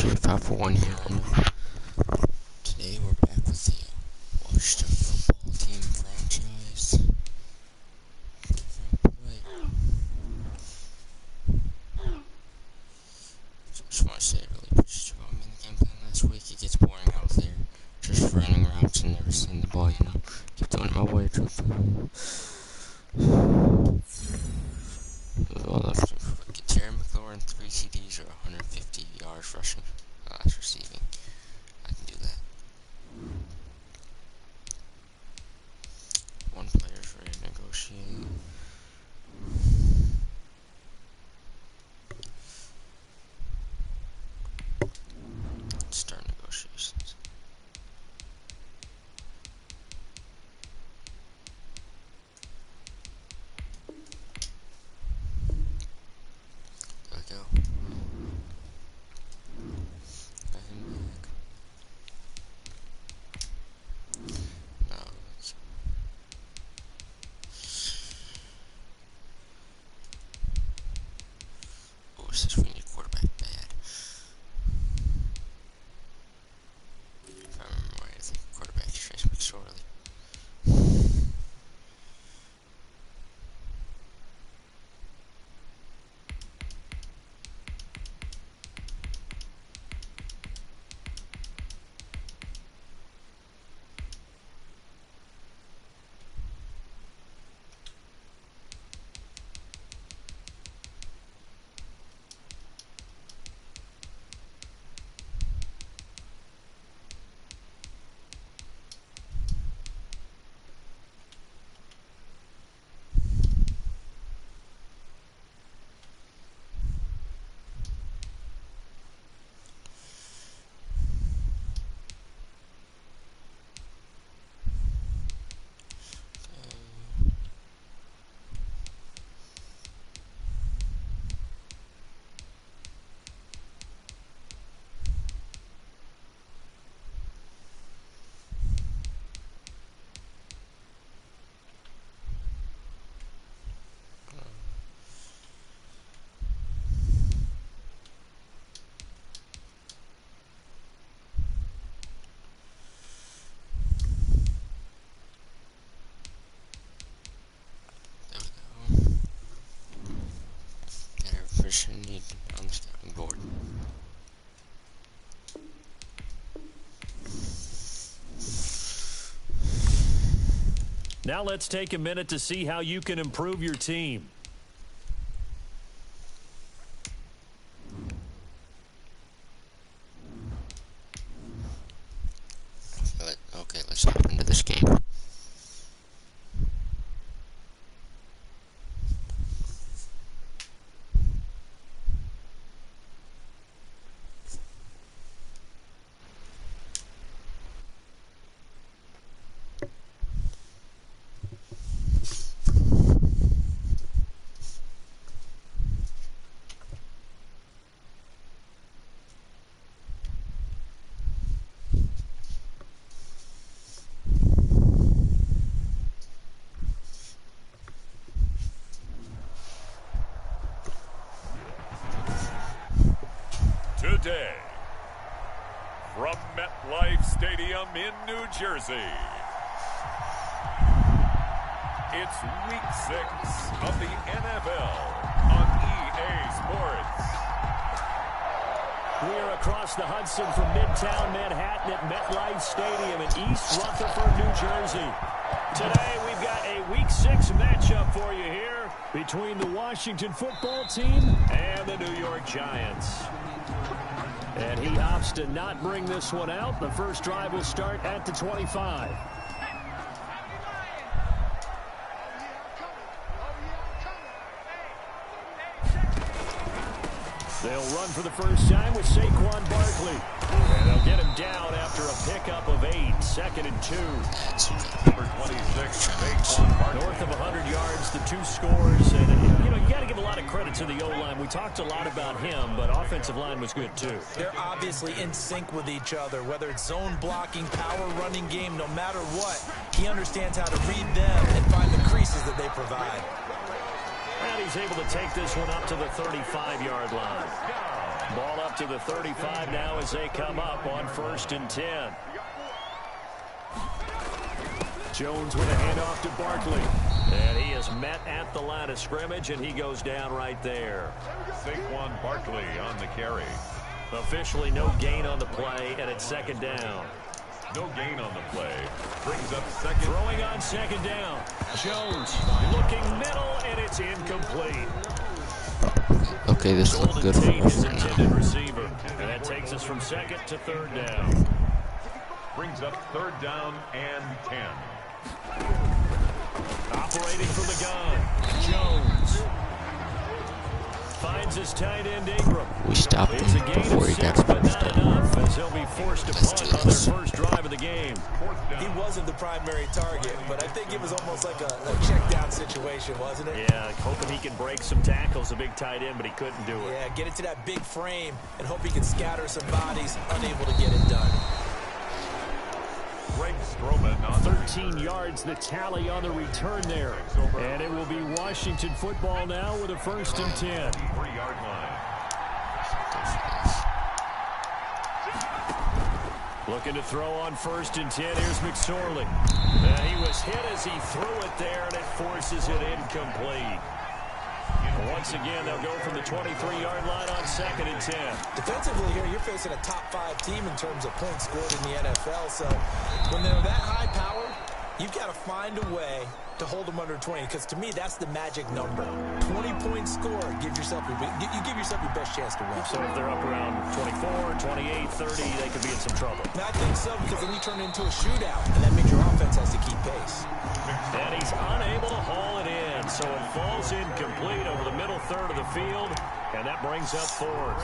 actually 5-1 here. Today we're back with the Washington football team franchise. Just want to say it really pushed you on me in the game plan last week. It gets boring out there. Just running routes and never seeing the ball, you know. Keep throwing it my way, truthfully. Terry McLaurin, 3 CDs or 150 yards rushing, last receiving. I can do that. One player's ready to negotiate. Start negotiations. There we go. Got him back. Now let's says we need a quarterback bad. If I remember right, I think quarterback is transferred shortly. Need on the scouting board. Now let's take a minute to see how you can improve your team. Okay, let's hop into this game. Today, from MetLife Stadium in New Jersey, it's Week 6 of the NFL on EA Sports. We are across the Hudson from Midtown Manhattan at MetLife Stadium in East Rutherford, New Jersey. Today, we've got a Week 6 matchup for you here between the Washington football team and the New York Giants. And he opts to not bring this one out. The first drive will start at the 25. They'll run for the first time with Saquon Barkley. And they'll get him down after a pickup of 8. 2nd and 2. Number 26, Saquon Barkley. North of 100 yards, the 2 scores. And, you know, you got to give a lot of credit to the O-line. We talked a lot about him, but offensive line was good, too. They're obviously in sync with each other, whether it's zone blocking, power running game, no matter what. He understands how to read them and find the creases that they provide. And he's able to take this one up to the 35-yard line. Ball up to the 35 now as they come up on 1st and 10. Jones with a handoff to Barkley. And he is met at the line of scrimmage, and he goes down right there. Saquon Barkley on the carry. Officially no gain on the play, and it's 2nd down. No gain on the play. Brings up 2nd. Throwing on 2nd down. Jones looking middle, and it's incomplete. Okay, this looked good for his us. intended receiver. And that takes us from 2nd to 3rd down. Brings up 3rd down and 10. Operating from the gun. Jones finds his tight end Ingram. We stopped him before he got but first not down. enough, as he'll be forced to punt on their first drive of the game. He wasn't the primary target, but I think it was almost like a check down situation, wasn't it? Yeah, hoping he can break some tackles, a big tight end, but he couldn't do it. Yeah, get into that big frame and hope he can scatter some bodies, unable to get it done. Greg Stroman on 13 yards, the tally on the return there. And it will be Washington football now with a 1st and 10. 3-yard line. Looking to throw on 1st and 10. Here's McSorley. He was hit as he threw it there, and it forces it incomplete. Once again, they'll go from the 23-yard line on 2nd and 10. Defensively here, you're facing a top 5 team in terms of points scored in the NFL. So when they're that high powered, you've got to find a way to hold them under 20, because to me, that's the magic number. 20-point score, give yourself your best chance to win. So if they're up around 24, 28, 30, they could be in some trouble. I think so, because then you turn it into a shootout, and that means your offense has to keep pace. And he's unable to haul it in, so it falls incomplete over the middle third of the field, and that brings up 4th.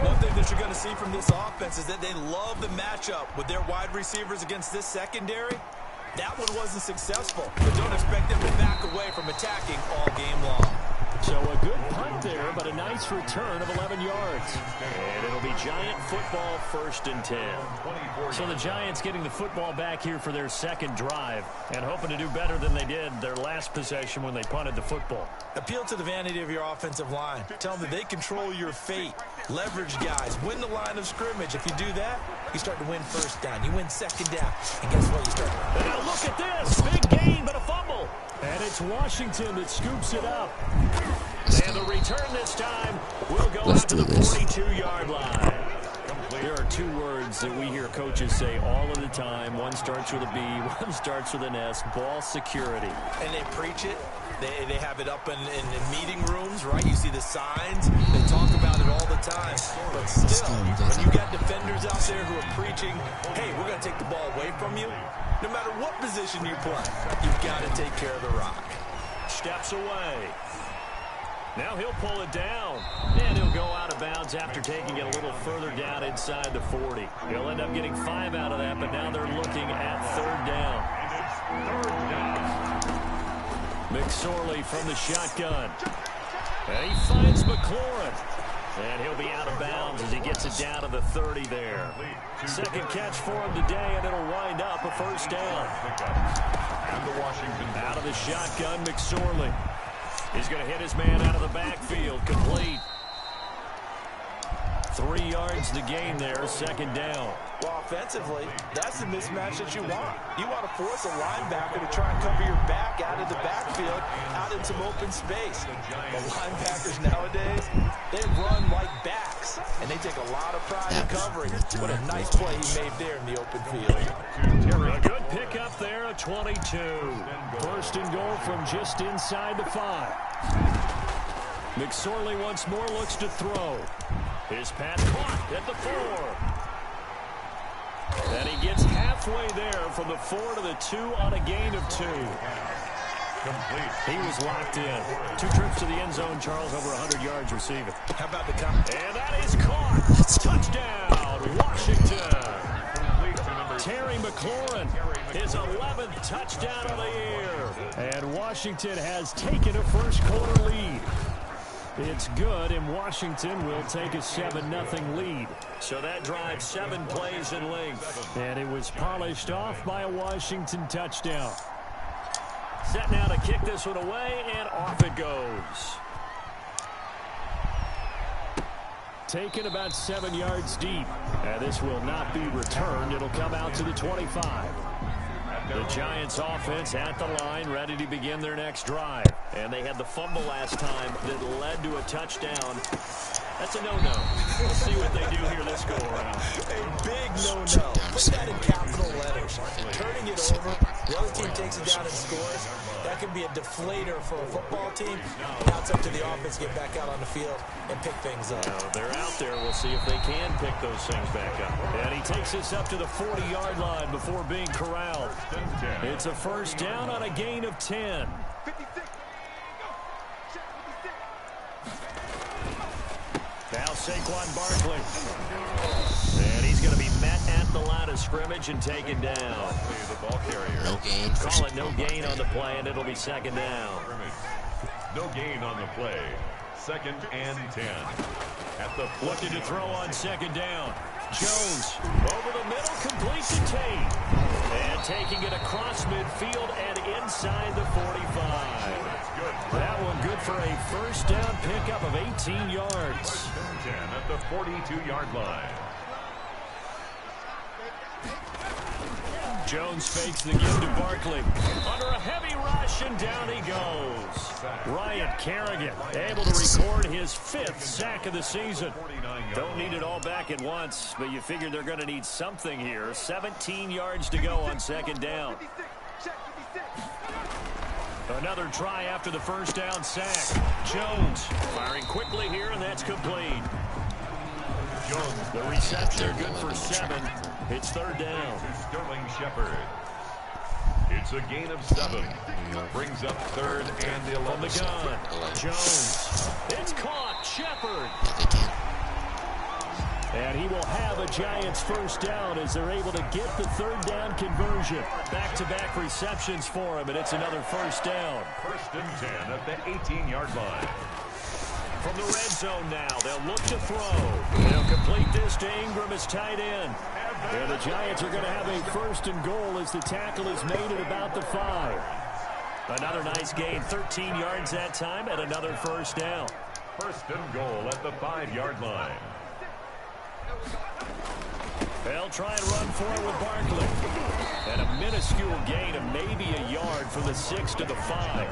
One thing that you're going to see from this offense is that they love the matchup with their wide receivers against this secondary. That one wasn't successful, but don't expect them to back away from attacking all game long. So a good punt there, but a nice return of 11 yards. And it'll be Giant football 1st and 10. So the Giants getting the football back here for their 2nd drive and hoping to do better than they did their last possession when they punted the football. Appeal to the vanity of your offensive line. Tell them that they control your fate. Leverage guys. Win the line of scrimmage. If you do that, you start to win 1st down. You win 2nd down. And guess what? You start to... And now look at this. Big gain, but a fumble. And it's Washington that scoops it up. And the return this time will go out to the 42-yard line. There are 2 words that we hear coaches say all of the time. One starts with a B, one starts with an S. Ball security. And they preach it. They have it up in meeting rooms, right? You see the signs. They talk about it all the time. But still, when you got defenders out there who are preaching, hey, we're going to take the ball away from you, no matter what position you play, you've got to take care of the rock. Steps away. Now he'll pull it down, and he'll go out of bounds after taking it a little further down inside the 40. He'll end up getting 5 out of that, but now they're looking at 3rd down. McSorley from the shotgun. And he finds McLaurin. And he'll be out of bounds as he gets it down to the 30 there. 2nd catch for him today, and it'll wind up a 1st down. Out of the shotgun, McSorley. He's going to hit his man out of the backfield. Complete. 3 yards to gain there, 2nd down. Well, offensively, that's the mismatch that you want. You want to force a linebacker to try and cover your back out of the backfield, out in some open space. The linebackers nowadays, they run like backs, and they take a lot of pride in covering. What a nice play he made there in the open field. A good pickup there, a 22. 1st and goal from just inside the 5. McSorley once more looks to throw. His pass caught at the 4. And he gets halfway there from the 4 to the 2 on a gain of 2. He was locked in. 2 trips to the end zone, Charles, over 100 yards receiving. How about the count? And that is caught. Touchdown, Washington. Terry McLaurin, his 11th touchdown of the year. And Washington has taken a first-quarter lead. It's good, and Washington will take a 7-0 lead. So that drives 7 plays in length. And it was polished off by a Washington touchdown. Set now to kick this one away, and off it goes. Taken about 7 yards deep. And this will not be returned. It'll come out to the 25. The Giants offense at the line, ready to begin their next drive. And they had the fumble last time that led to a touchdown. That's a no-no. We'll see what they do here this go-around. A big no-no. Put that in capital letters. Turning it over, the other team takes it down and scores. That can be a deflator for a football team. Now it's up to the offense to get back out on the field and pick things up. Now, they're out there. We'll see if they can pick those things back up. And he takes us up to the 40-yard line before being corralled. It's a first down on a gain of 10. Now Saquon Barkley. And he's going to be met at the line of scrimmage and taken down. The ball carrier. No gain. Call it no gain on the play, and it'll be second down. No gain on the play. 2nd and 10. At the looking to throw on second down. Jones over the middle, complete to Tate. And taking it across midfield and inside the 45. That one good for a first down pickup of 18 yards. 10 at the 42-yard line. Jones fakes the give to Barkley. Under a heavy rush, and down he goes. Ryan Kerrigan able to record his 5th sack of the season. Don't need it all back at once, but you figure they're going to need something here. 17 yards to go on second down. Another try after the first down sack. Jones firing quickly here, and that's complete. Jones, the reception good for 7. It's third down. Sterling Shepard. It's a gain of 7. Brings up 3rd and 11. From the gun, Jones. It's caught. Shepard. And he will have a Giants first down as they're able to get the third down conversion. Back-to-back receptions for him, and it's another first down. 1st and 10 at the 18-yard line. From the red zone now, they'll look to throw. They'll complete this to Ingram as tight end. And the Giants are going to have a first and goal as the tackle is made at about the 5. Another nice gain, 13 yards that time, and another first down. 1st and goal at the 5-yard line. They'll try and run for it with Barkley. And a minuscule gain of maybe a yard from the 6 to the 5.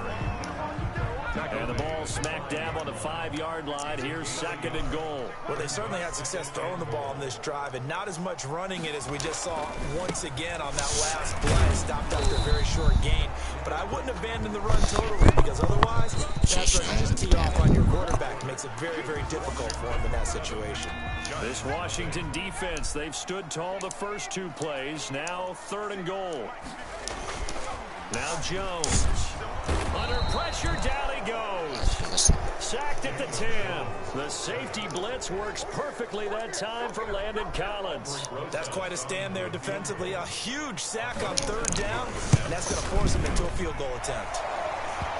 And the ball smack dab on the 5-yard line. Here's 2nd and goal. Well, they certainly had success throwing the ball on this drive, and not as much running it as we just saw once again on that last play. Stopped after a very short gain. But I wouldn't abandon the run totally, because otherwise, that's right, you just tee off on your quarterback. It makes it very, very difficult for him in that situation. This Washington defense, they've stood tall the first 2 plays. Now 3rd and goal. Now Jones. Under pressure, down he goes. Sacked at the 10. The safety blitz works perfectly that time for Landon Collins. That's quite a stand there defensively. A huge sack on 3rd down, and that's going to force him into a field goal attempt.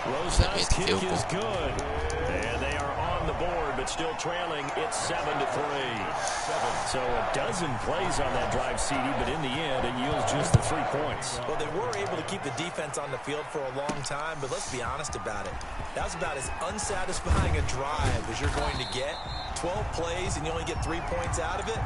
Rosas' kick is good. And they are on the board, but still trailing. It's 7-3. So a dozen plays on that drive, CD, but in the end, it yields just the 3 points. Well, they were able to keep the defense on the field for a long time, but let's be honest about it. That was about as unsatisfying a drive as you're going to get. 12 plays, and you only get 3 points out of it.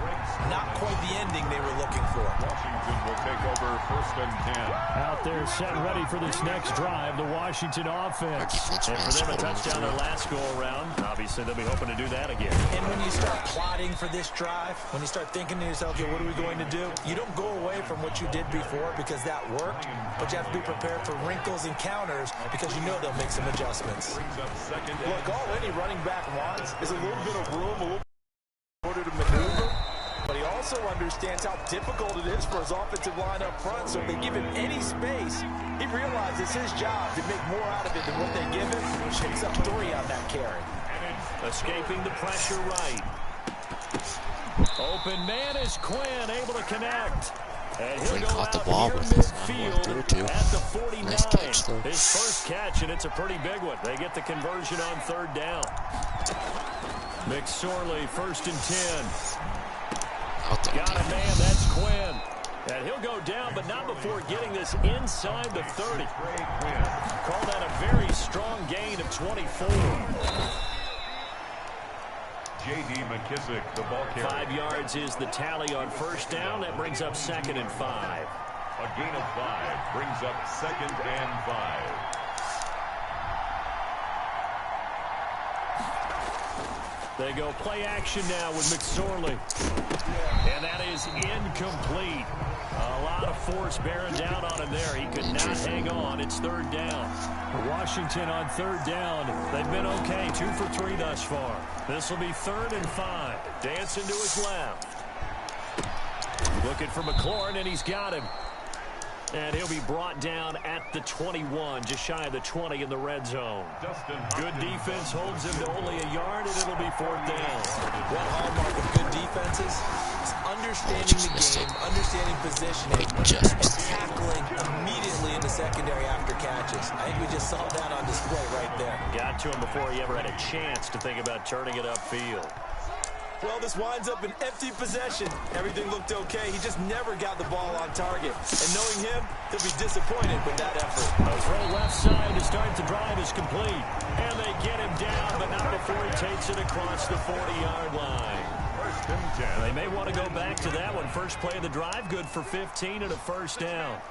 Not quite the ending they were looking for. Washington will take over 1st and 10. Out there set ready for this next drive, the Washington offense. And for them, a touchdown their last go-around. Obviously, they'll be hoping to do that again. And when you start plotting for this drive, when you start thinking to yourself, okay, what are we going to do? You don't go away from what you did before because that worked, but you have to be prepared for wrinkles and counters because you know they'll make some adjustments. Look, all any running back wants is a little bit of room, a little in order to maneuver, but he also understands how difficult it is for his offensive line up front, so if they give him any space, he realizes it's his job to make more out of it than what they give him. Picks up 3 on that carry. Escaping the pressure right. Open man is Quinn, able to connect. And he'll go out the ball here with his midfield at the 49. Nice catch, though. His first catch, and it's a pretty big one. They get the conversion on 3rd down. McSorley, 1st and 10. Got a man, that's Quinn. And he'll go down, but not before getting this inside the 30. Call that a very strong gain of 24. J.D. McKissick, the ball carrier. 5 yards is the tally on first down. That brings up 2nd and 5. A gain of 5 brings up 2nd and 5. They go play action now with McSorley. And that is incomplete. A lot of force bearing down on him there. He could not hang on. It's 3rd down. Washington on 3rd down. They've been okay. 2 for 3 thus far. This will be 3rd and 5. Dancing to his left. Looking for McLaurin, and he's got him. And he'll be brought down at the 21, just shy of the 20 in the red zone. Good defense holds him to only a yard, and it'll be 4th down. One hallmark of good defenses is understanding the game, understanding positioning, and tackling immediately in the secondary after catches. I think we just saw that on display right there. Got to him before he ever had a chance to think about turning it upfield. Well, this winds up an empty possession. Everything looked okay. He just never got the ball on target. And knowing him, he'll be disappointed with that effort. A throw left side to start the drive is complete. And they get him down, but not before he takes it across the 40-yard line. 1st and 10. They may want to go back to that one. First play of the drive, good for 15 and a 1st down.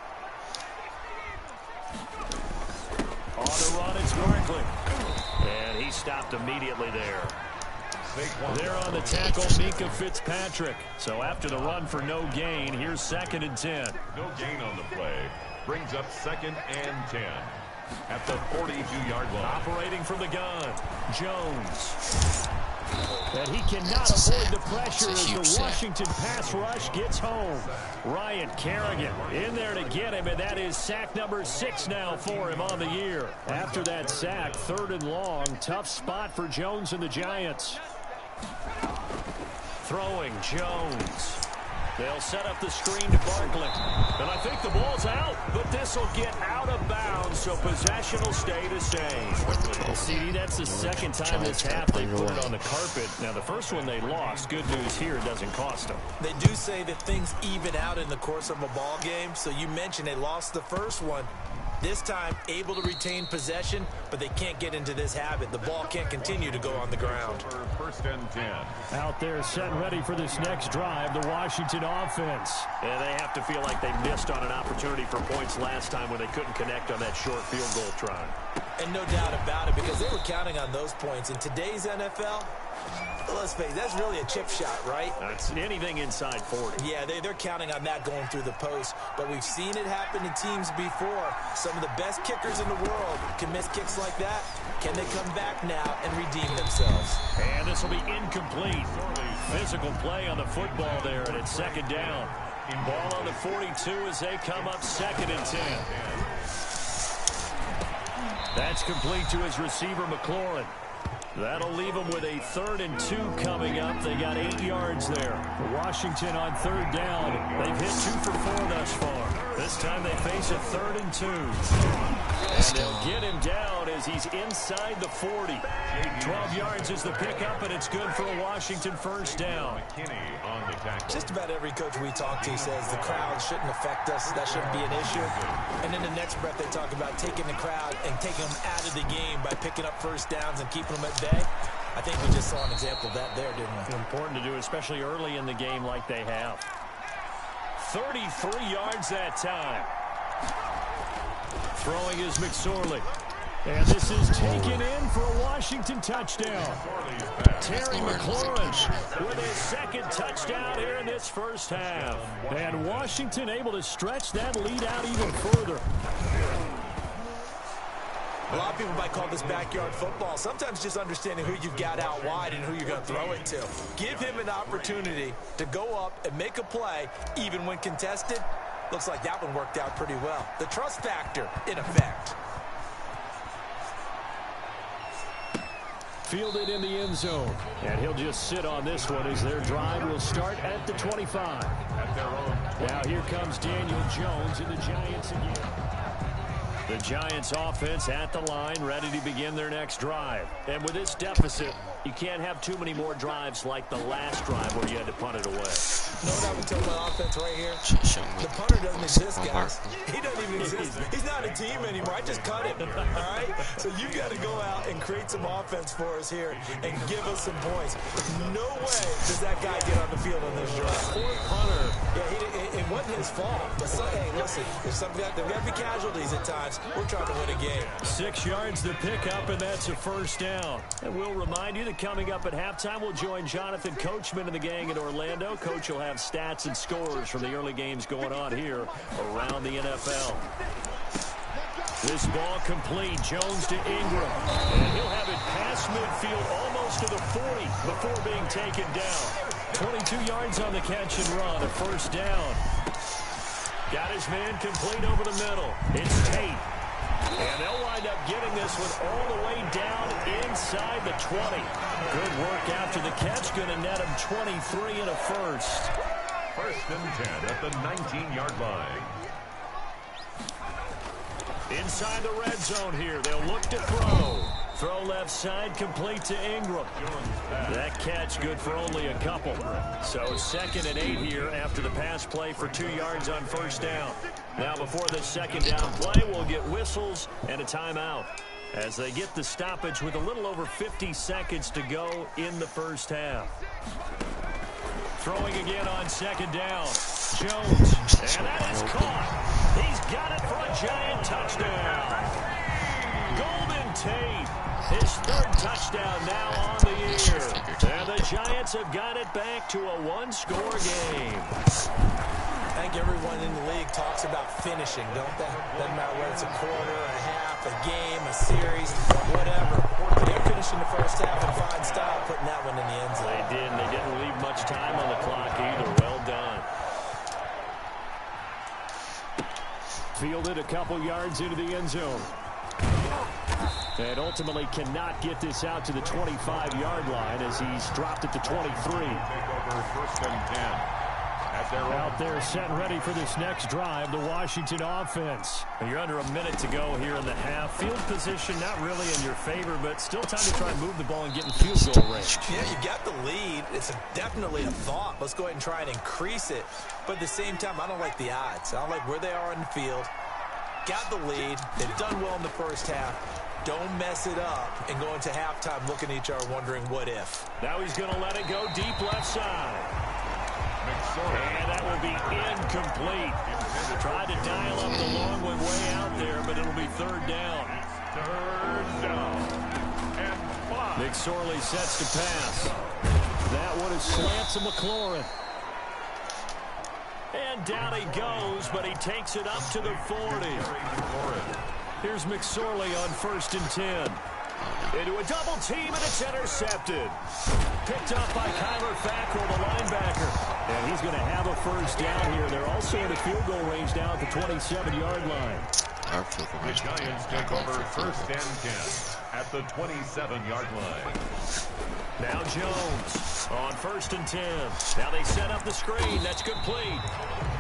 On the run, it's Barkley. And he stopped immediately there. They're on the tackle, Mika Fitzpatrick. So after the run for no gain, here's 2nd and 10. No gain on the play. Brings up 2nd and 10. At the 42-yard line. Operating from the gun, Jones. And he cannot avoid the pressure as the Washington pass rush gets home. Ryan Kerrigan in there to get him, and that is sack number 6 now for him on the year. After that sack, 3rd and long, tough spot for Jones and the Giants. Throwing, Jones. They'll set up the screen to Barkley. And I think the ball's out, but this will get out of bounds, so possession will stay the same. CD, that's the 2nd time this half they put it on the carpet. Now, the first one they lost. Good news here, it doesn't cost them. They do say that things even out in the course of a ball game. So you mentioned they lost the first one. This time, able to retain possession, but they can't get into this habit. The ball can't continue to go on the ground. 1st and 10. Out there set and ready for this next drive, the Washington offense. And they have to feel like they missed on an opportunity for points last time when they couldn't connect on that short field goal try. And no doubt about it, because they were counting on those points. In today's NFL, let's face it, that's really a chip shot, right? That's anything inside 40. Yeah, they're counting on that going through the post. But we've seen it happen to teams before. Some of the best kickers in the world can miss kicks like that. Can they come back now and redeem themselves? And this will be incomplete. Physical play on the football there, and it's 2nd down. Ball on the 42 as they come up 2nd and 10. That's complete to his receiver, McLaurin. That'll leave them with a 3rd and 2 coming up. They got 8 yards there. Washington on 3rd down. They've hit 2 for 4 thus far. This time they face a 3rd and 2. And they'll get him down as he's inside the 40. 12 yards is the pickup, and it's good for a Washington 1st down. Just about every coach we talk to says the crowd shouldn't affect us. That shouldn't be an issue. And in the next breath, they talk about taking the crowd and taking them out of the game by picking up 1st downs and keeping them at bay. I think we just saw an example of that there, didn't we? Important to do, especially early in the game like they have. 33 yards that time. Throwing is McSorley. And this is taken in for a Washington touchdown. Terry McLaurin with his 2nd touchdown here in this 1st half. And Washington able to stretch that lead out even further. A lot of people might call this backyard football. Sometimes just understanding who you've got out wide and who you're going to throw it to. Give him an opportunity to go up and make a play, even when contested. Looks like that one worked out pretty well. The trust factor in effect. Fielded in the end zone. And he'll just sit on this one as their drive will start at the 25. Now here comes Daniel Jones and the Giants again. The Giants offense at the line, ready to begin their next drive. And with this deficit, you can't have too many more drives like the last drive where you had to punt it away. No doubt tell my offense right here? Show me The punter doesn't exist, one guys. marker. He doesn't even exist. He's not a team anymore. I just cut him, all right? So you got to go out and create some offense for us here and give us some points. No way does that guy get on the field on this drive. Poor punter. Yeah, it wasn't his fault. But hey, listen, there got to be casualties at times. We're trying to win a game. 6 yards to pick up, and that's a first down. And we'll remind you that coming up at halftime, we'll join Jonathan Coachman and the gang in Orlando. Coach will have stats and scores from the early games going on here around the NFL. This ball complete. Jones to Ingram. And he'll have it past midfield almost to the 40 before being taken down. 22 yards on the catch and run. A first down. Got his man complete over the middle. It's Tate. And they'll wind up getting this one all the way down inside the 20. Good work after the catch. Going to net him 23 and a first. First and 10 at the 19-yard line. Inside the red zone here. They'll look to throw. Throw left side, complete to Ingram. That catch good for only a couple. So 2nd and 8 here after the pass play for 2 yards on first down. Now before the second down play, we'll get whistles and a timeout as they get the stoppage with a little over 50 seconds to go in the first half. Throwing again on second down. Jones. And that is caught. He's got it for a giant touchdown. Golden Tate. His 3rd touchdown now on the year. And the Giants have got it back to a 1-score game. I think everyone in the league talks about finishing, don't they? Doesn't matter whether it's a quarter, a half, a game, a series, whatever. They're finishing the first half in fine style, putting that one in the end zone. They did, and they didn't leave much time on the clock either. Well done. Fielded a couple yards into the end zone. And ultimately cannot get this out to the 25-yard line as he's dropped it to 23. Take over first and 10. Out there set and ready for this next drive, the Washington offense. And you're under a minute to go here in the half. Field position not really in your favor, but still time to try and move the ball and get in field goal range. Yeah, you got the lead. It's definitely a thought. Let's go ahead and try and increase it. But at the same time, I don't like the odds. I don't like where they are in the field. Got the lead. They've done well in the first half. Don't mess it up and go into halftime looking at each other wondering what if. Now he's going to let it go deep left side. And that will be incomplete. Tried to dial up the long one way out there, but it'll be 3rd down. 3rd down. And 5. McSorley sets to pass. That one is slant to McLaurin. And down he goes, but he takes it up to the 40. Here's McSorley on 1st and 10. Into a double team, and it's intercepted. Picked up by Kyler Fackrell, the linebacker. And he's going to have a first down here. They're also in the field goal range now at the 27-yard line. The Giants take over first and 10 at the 27-yard line. Now Jones on 1st and 10. Now they set up the screen. That's complete.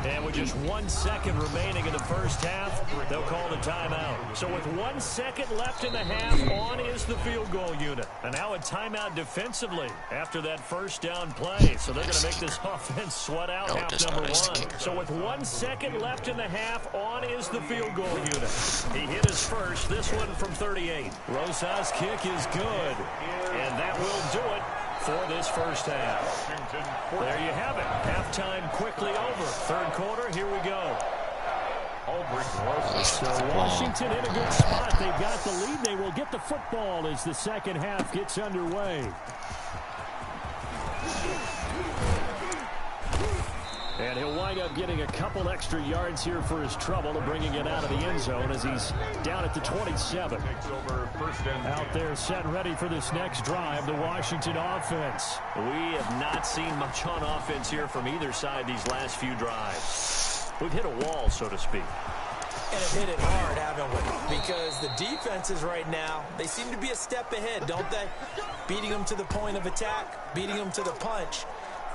And with just 1 second remaining in the first half, they'll call the timeout. So with 1 second left in the half, on is the field goal unit. And now a timeout defensively after that first down play. So they're going to make this offense sweat out half number 1. So with 1 second left in the half, on is the field goal unit. He hit his first, this one from 38. Rosa's kick is good. And that will do it for this first half. There you have it. Halftime quickly over. 3rd quarter, here we go. So Washington in a good spot. They've got the lead. They will get the football as the second half gets underway. And he'll wind up getting a couple extra yards here for his trouble to bringing it out of the end zone as he's down at the 27. Out there set and ready for this next drive, the Washington offense. We have not seen much on offense here from either side these last few drives. We've hit a wall, so to speak. And have hit it hard, haven't we? Because the defenses right now, they seem to be a step ahead, don't they? Beating them to the point of attack, beating them to the punch.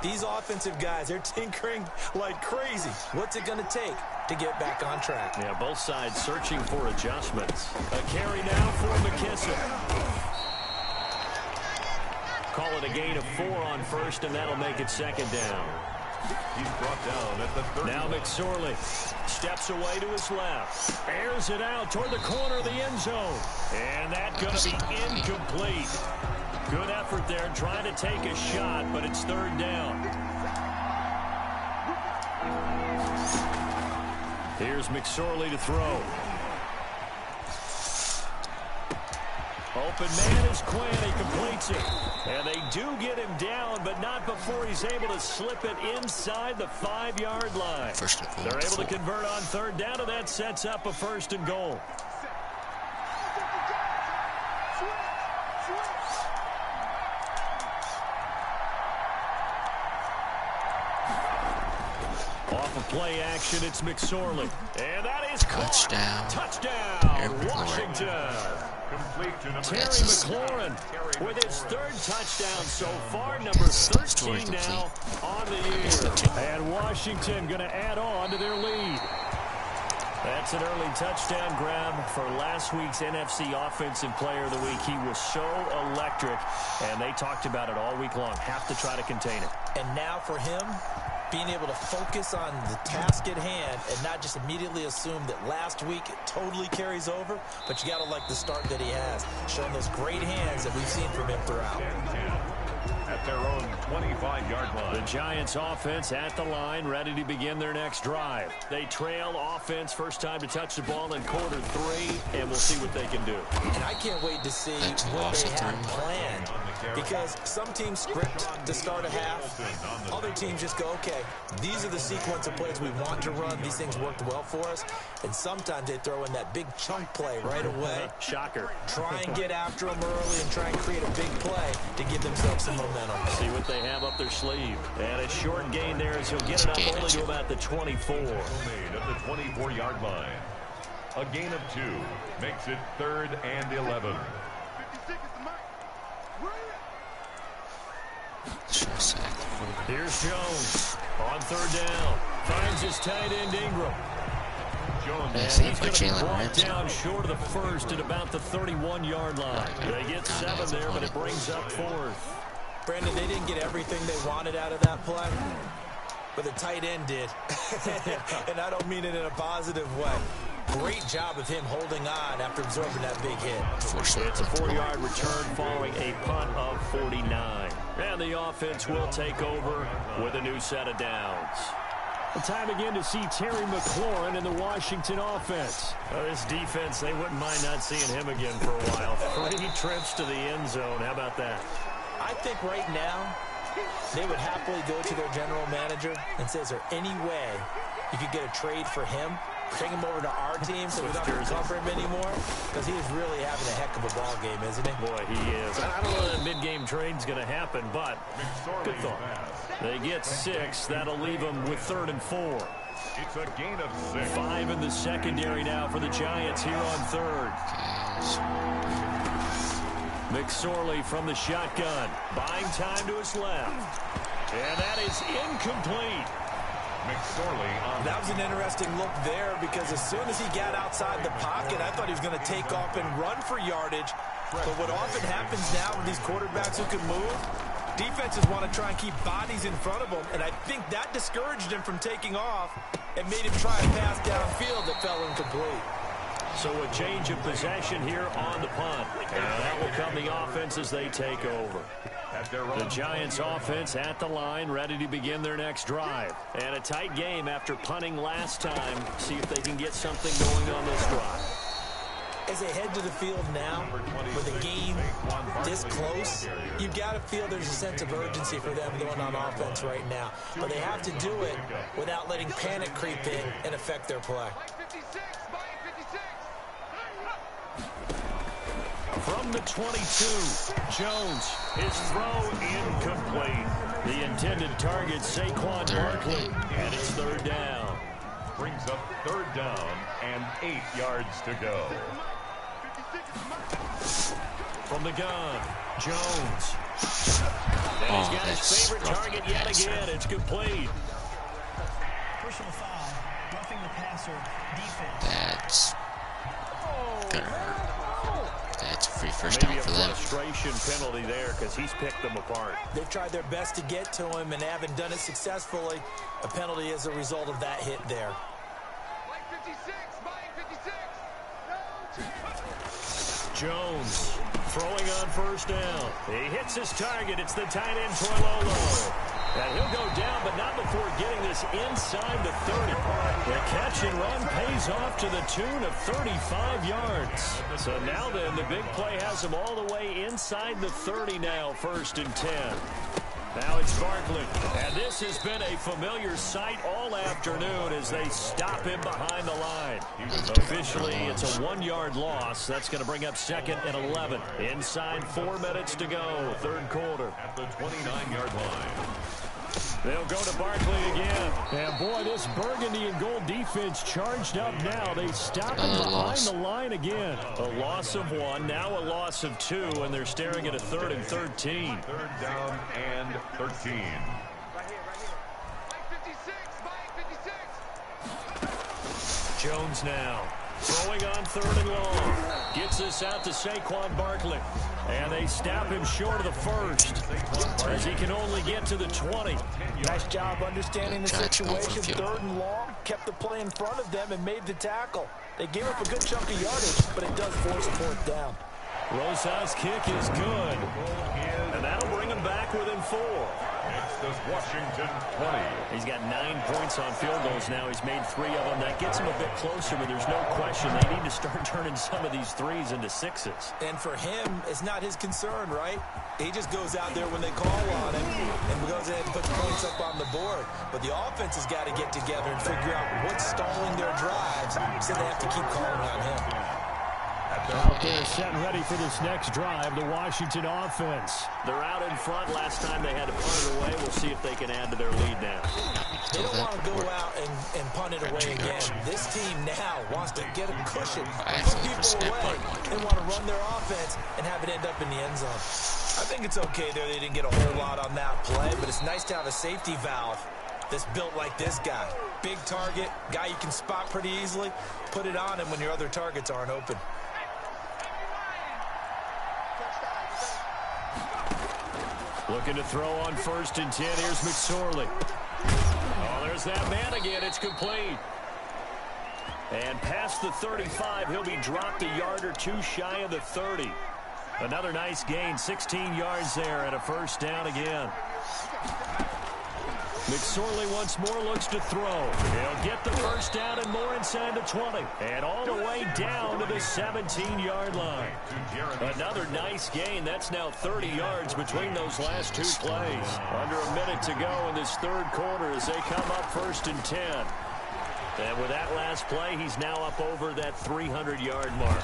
These offensive guys, they're tinkering like crazy. What's it going to take to get back on track? Yeah, both sides searching for adjustments. A carry now for McKissick. Call it a gain of 4 on first, and that'll make it 2nd down. He's brought down at the 30. Now McSorley steps away to his left. Airs it out toward the corner of the end zone. And that's going to be incomplete. Good effort there trying to take a shot, but it's third down. Here's McSorley to throw. Open man is Quinn. He completes it. And they do get him down, but not before he's able to slip it inside the 5-yard line. They're able to convert on third down, and that sets up a first and goal. Off of play action, it's McSorley. And that is touchdown. Touchdown, Washington. Terry McLaurin with his third touchdown so far, number 13 now on the year. And Washington going to add on to their lead. That's an early touchdown grab for last week's NFC Offensive Player of the Week. He was so electric, and they talked about it all week long. Have to try to contain it. And now for him, being able to focus on the task at hand and not just immediately assume that last week it totally carries over, but you got to like the start that he has, showing those great hands that we've seen from him throughout. At their own 25-yard line. The Giants offense at the line, ready to begin their next drive. They trail offense, first time to touch the ball in quarter 3, and we'll see what they can do. And I can't wait to see what they have planned, because some teams script to start a half. Other teams just go, okay, these are the sequence of plays we want to run. These things worked well for us. And sometimes they throw in that big chunk play right away. Shocker. Try and get after them early and try and create a big play to give themselves some momentum. See what they have up their sleeve. And a short gain there as he'll get it up only to about the 24. Made at the 24-yard line. A gain of 2 makes it 3rd and 11. Here's Jones on third down. Finds his tight end Ingram. And he's going to be brought down short of the first at about the 31-yard line. They get 7 there, but it brings up 4th. Brandon, they didn't get everything they wanted out of that play, but the tight end did. And I don't mean it in a positive way. Great job of him holding on after absorbing that big hit. It's a 4-yard return following a punt of 49. And the offense will take over with a new set of downs. Time again to see Terry McLaurin in the Washington offense. This defense, they wouldn't mind not seeing him again for a while. 3 trips to the end zone. How about that? I think right now they would happily go to their general manager and say, is there any way you could get a trade for him? Take him over to our team so we don't have to cover him anymore? Because he is really having a heck of a ball game, isn't he? Boy, he is. I don't know that mid-game trade's going to happen, but good thought. They get 6. That'll leave them with 3rd and 4. It's a gain of 6. 5 in the secondary now for the Giants here on third. McSorley from the shotgun. Buying time to his left. And that is incomplete. McSorley on that was an interesting look there, because as soon as he got outside the pocket, I thought he was going to take off and run for yardage. But what often happens now with these quarterbacks who can move, defenses want to try and keep bodies in front of them, and I think that discouraged him from taking off and made him try a pass downfield that fell incomplete. So a change of possession here on the punt. And that will come the offense as they take over. The Giants offense at the line, ready to begin their next drive. And a tight game after punting last time. See if they can get something going on this drive. As they head to the field now, with the game this close, you've got to feel there's a sense of urgency for them going on offense right now. But they have to do it without letting panic creep in and affect their play. From the 22, Jones, his throw incomplete. The intended target, Saquon Barkley, and it's 3rd down. Brings up 3rd down and 8 yards to go. From the gun, Jones. And he's got his favorite target yet again. It's complete. Personal foul, roughing the passer, defense. That's gonna hurt. That's a free first Maybe down a for them. frustration penalty there because he's picked them apart. They've tried their best to get to him and haven't done it successfully. A penalty as a result of that hit there. Jones throwing on first down. He hits his target. It's the tight end, Troilolo. And he'll go down, but not before getting this inside the 30. The catch and run pays off to the tune of 35 yards. So now then, the big play has him all the way inside the 30 now, 1st and 10. Now it's Barkley. And this has been a familiar sight all afternoon as they stop him behind the line. Officially, it's a 1-yard loss. That's going to bring up 2nd and 11. Inside 4 minutes to go, 3rd quarter. At the 29-yard line. They'll go to Barkley again. And boy, this burgundy and gold defense charged up now. They stop him behind the line again. A loss of 1, now a loss of 2, and they're staring at a 3rd and 13. 3rd down and 13. Jones now throwing on 3rd and long. Gets this out to Saquon Barkley. And they stop him short of the 1st as he can only get to the 20. Nice job understanding the situation. 3rd and long, kept the play in front of them and made the tackle. They gave up a good chunk of yardage, but it does force a 4th down. Rosa's kick is good. And that'll bring him back within 4. It's the Washington 20. He's got 9 points on field goals now. He's made 3 of them. That gets him a bit closer, but there's no question they need to start turning some of these 3s into 6s. And for him, it's not his concern, right? He just goes out there when they call on him and goes ahead and puts points up on the board. But the offense has got to get together and figure out what's stalling their drives, so they have to keep calling on him. Out there set and ready for this next drive, the Washington offense. They're out in front. Last time they had to punt it away. We'll see if they can add to their lead now. They don't want to go out and punt it away again. This team now wants to get a cushion, put people away. They want to run their offense and have it end up in the end zone. I think it's okay there. They didn't get a whole lot on that play, but it's nice to have a safety valve that's built like this guy. Big target, guy you can spot pretty easily. Put it on him when your other targets aren't open. Looking to throw on 1st and 10. Here's McSorley. Oh, there's that man again. It's complete. And past the 35, he'll be dropped a yard or 2 shy of the 30. Another nice gain, 16 yards there and a 1st down again. McSorley once more looks to throw. He'll get the 1st down and more inside the 20. And all the way down to the 17-yard line. Another nice gain. That's now 30 yards between those last 2 plays. Under a minute to go in this 3rd quarter as they come up 1st and 10. And with that last play, he's now up over that 300-yard mark.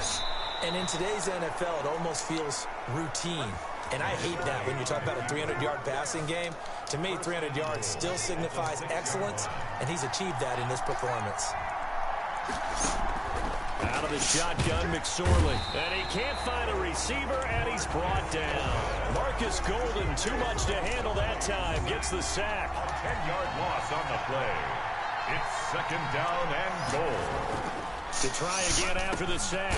And in today's NFL, it almost feels routine. And I hate that when you talk about a 300-yard passing game. To me, 300 yards still signifies excellence, and he's achieved that in this performance. Out of the shotgun, McSorley. And he can't find a receiver, and he's brought down. Marcus Golden, too much to handle that time, gets the sack. 10-yard loss on the play. It's 2nd down and goal. To try again after the sack.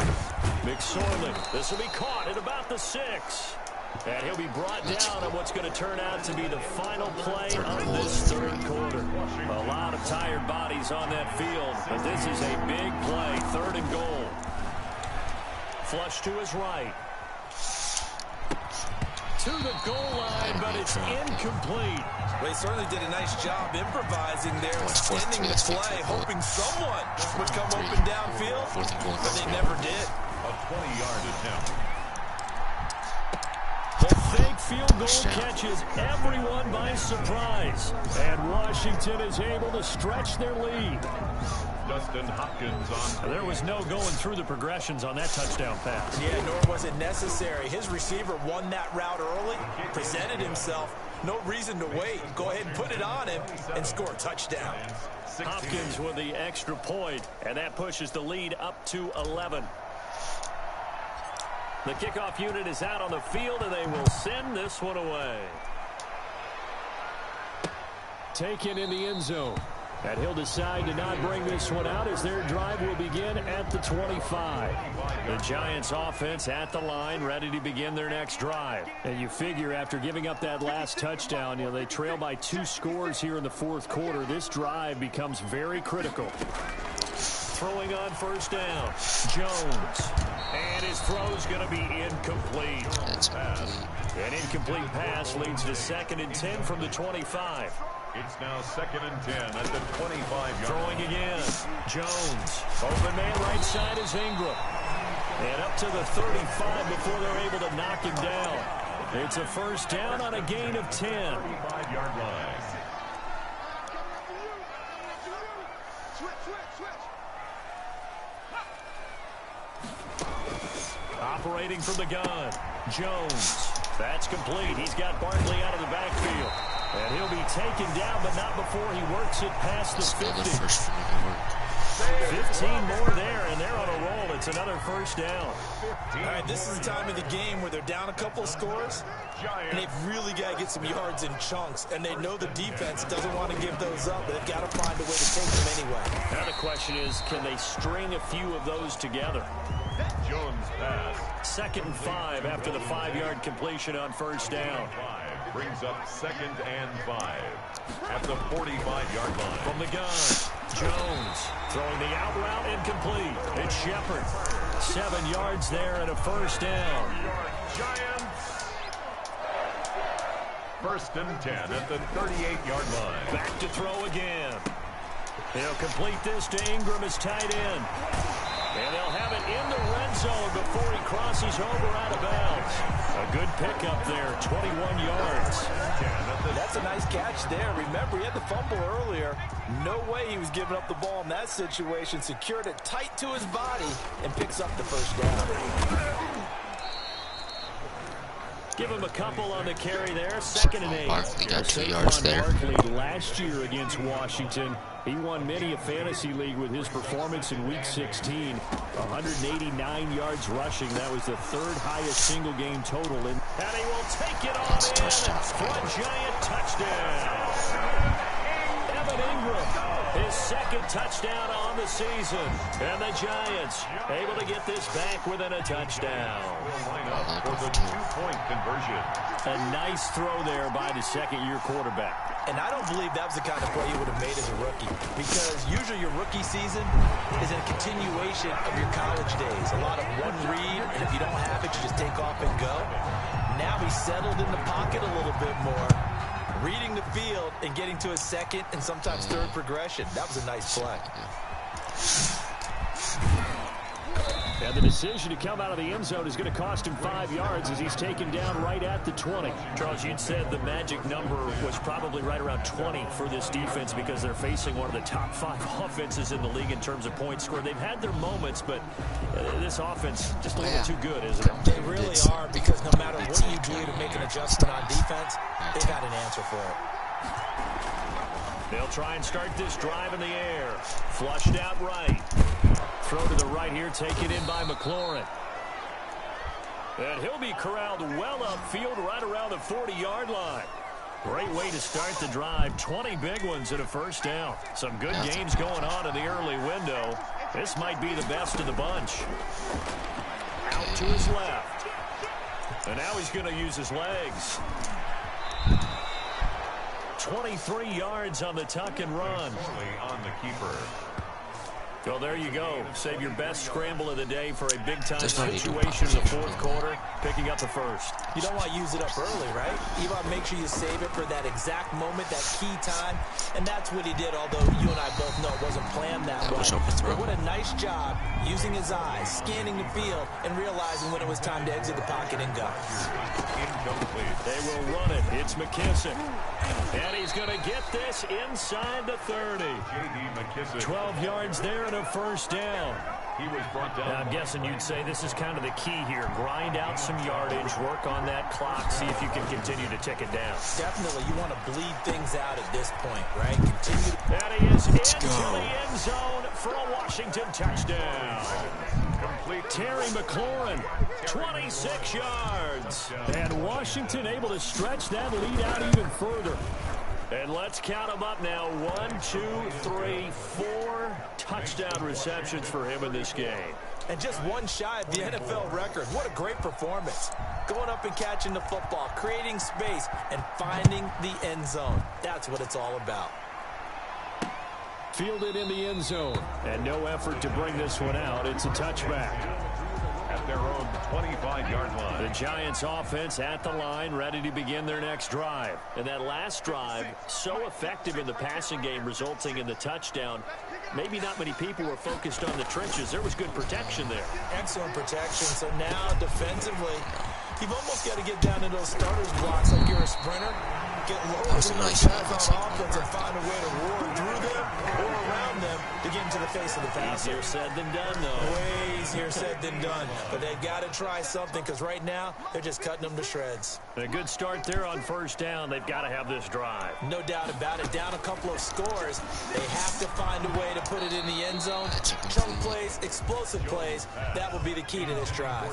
McSorley, this will be caught at about the 6. And he'll be brought down on what's going to turn out to be the final play of this 3rd quarter. A lot of tired bodies on that field, but this is a big play, 3rd and goal. Flush to his right. To the goal line, but it's incomplete. Well, he certainly did a nice job improvising there, extending the play, hoping someone would come open downfield, but they never did. A 20-yard attempt. The fake field goal catches everyone by surprise. And Washington is able to stretch their lead. Dustin Hopkins on. There was no going through the progressions on that touchdown pass. Yeah, nor was it necessary. His receiver won that route early, presented himself. No reason to wait. Go ahead and put it on him and score a touchdown. Hopkins with the extra point, and that pushes the lead up to 11. The kickoff unit is out on the field, and they will send this one away. Taken in the end zone. And he'll decide to not bring this one out as their drive will begin at the 25. The Giants offense at the line, ready to begin their next drive. And you figure after giving up that last touchdown, they trail by 2 scores here in the fourth quarter. This drive becomes very critical. Throwing on first down, Jones. And his throw's going to be incomplete. An incomplete pass leads to 2nd and 10 from the 25. It's now 2nd and 10 at the 25-yard. Throwing again. Jones. Open man right side is Ingram. And up to the 35 before they're able to knock him down. It's a first down on a gain of 10. 35-yard line. Operating from the gun. Jones. That's complete. He's got Barkley out of the backfield. And he'll be taken down, but not before he works it past the 50. 15 more there, and they're on a roll. It's another first down. All right, this is the time of the game where they're down a couple of scores, and they've really got to get some yards in chunks, and they know the defense doesn't want to give those up, but they've got to find a way to take them anyway. Now the question is, can they string a few of those together? Jones pass. 2nd and 5 after the 5-yard completion on first down. Brings up 2nd and 5 at the 45-yard line. From the gun, Jones throwing the out route incomplete. It's Shepard. 7 yards there and a first down. Giants. 1st and 10 at the 38-yard line. Back to throw again. He'll complete this to Ingram as tight end. And they'll have it in the red zone before he crosses over out of bounds. A good pickup there, 21 yards. That's a nice catch there. Remember, he had the fumble earlier. No way he was giving up the ball in that situation. Secured it tight to his body and picks up the first down. Give him a couple on the carry there. 2nd and 8. Barkley got 2 yards there. Barkley last year against Washington. He won many a fantasy league with his performance in Week 16. 189 yards rushing. That was the 3rd highest single game total. And he will take it on in for a Giant touchdown. Evan Ingram, his 2nd touchdown on the season. And the Giants able to get this back within a touchdown. For the 2-point conversion. A nice throw there by the 2nd-year quarterback. And I don't believe that was the kind of play you would have made as a rookie, because usually your rookie season is a continuation of your college days. A lot of one read, and if you don't have it, you just take off and go. Now he's settled in the pocket a little bit more, reading the field and getting to his 2nd and sometimes 3rd progression. That was a nice play. And the decision to come out of the end zone is going to cost him 5 yards as he's taken down right at the 20. Charles, you'd said the magic number was probably right around 20 for this defense because they're facing one of the top 5 offenses in the league in terms of points scored. They've had their moments, but this offense just a little too good, isn't it? They really are, because no matter what you do to make an adjustment on defense, they got an answer for it. They'll try and start this drive in the air. Flushed out right. Throw to the right here, taken in by McLaurin. And he'll be corralled well upfield right around the 40-yard line. Great way to start the drive. 20 big ones and a first down. Some good games going on in the early window. This might be the best of the bunch. Out to his left. And now he's going to use his legs. 23 yards on the tuck and run. On the keeper. Well, there you go. Save your best scramble of the day for a big-time situation in the fourth quarter, picking up the first. You don't want to use it up early, right? You want to make sure you save it for that exact moment, that key time, and that's what he did, although you and I both know it wasn't planned that way. But what a nice job using his eyes, scanning the field, and realizing when it was time to exit the pocket and go. They will run it. It's McKissick. And he's going to get this inside the 30. 12 yards there and a first down. He was brought down. Now, I'm guessing you'd say this is kind of the key here. Grind out some yardage, work on that clock, see if you can continue to tick it down. Definitely. You want to bleed things out at this point, right? Continue. And he is into the end zone for a Washington touchdown. Terry McLaurin, 26 yards. And Washington able to stretch that lead out even further. And let's count them up now. 1, 2, 3, 4 touchdown receptions for him in this game. And just one shy of the NFL record. What a great performance. Going up and catching the football, creating space, and finding the end zone. That's what it's all about. Fielded in the end zone. And no effort to bring this one out. It's a touchback. At their own 25-yard line. The Giants offense at the line, ready to begin their next drive. And that last drive, so effective in the passing game, resulting in the touchdown. Maybe not many people were focused on the trenches. There was good protection there. Excellent protection. So now defensively, you've almost got to get down into those starters blocks like you're a sprinter. Get lower than those guys on offense and find a way to roar through them or around them to get into the face of the passer. Easier said than done, though. Way easier said than done. But they've got to try something because right now they're just cutting them to shreds. A good start there on first down. They've got to have this drive. No doubt about it. Down a couple of scores. They have to find a way to put it in the end zone. Chunk plays, explosive plays. That will be the key to this drive.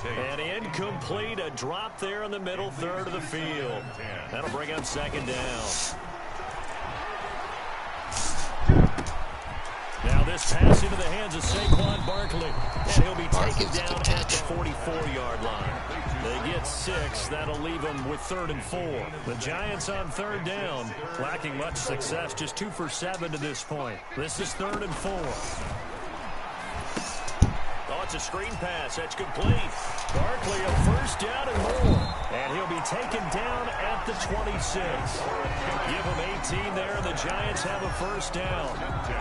And incomplete. A drop there in the middle third of the field. That'll bring up second down. Now this pass into the hands of Saquon Barkley. And he'll be taken down at the 44-yard line. They get 6. That'll leave them with 3rd and 4. The Giants on 3rd down. Lacking much success. Just 2 for 7 to this point. This is 3rd and 4. Oh, it's a screen pass. That's complete. Barkley a first down and more. And he'll be taken down at the 26. Give him 18 there, and the Giants have a first down.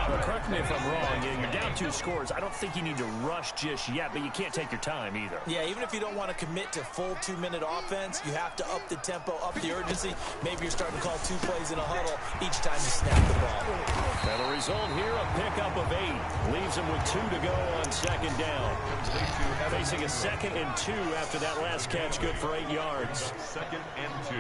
Well, correct me if I'm wrong. You're down 2 scores. I don't think you need to rush just yet, but you can't take your time either. Yeah, even if you don't want to commit to full 2-minute offense, you have to up the tempo, up the urgency. Maybe you're starting to call 2 plays in a huddle each time you snap the ball. And the result here, a pickup of 8. Leaves them with 2 to go on second down. Facing a 2nd and 2 after that last catch, good for 8 yards. 2nd and 2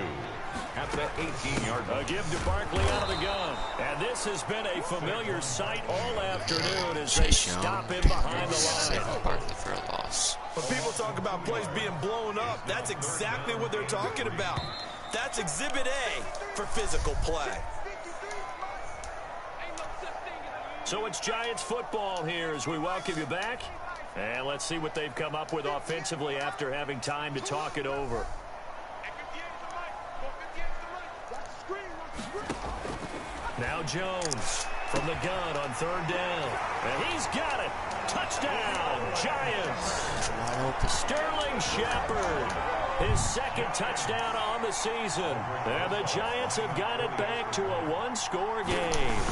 at the 18-yard line. A give to Barkley out of the gun. And this has been a familiar sight all afternoon as they stop him behind the line. Barkley for a loss. When people talk about plays being blown up, that's exactly what they're talking about. That's Exhibit A for physical play. So it's Giants football here as we welcome you back. And let's see what they've come up with offensively after having time to talk it over. Now Jones from the gun on 3rd down. And he's got it. Touchdown, Giants. Sterling Shepard, his 2nd touchdown on the season. And the Giants have got it back to a 1-score game.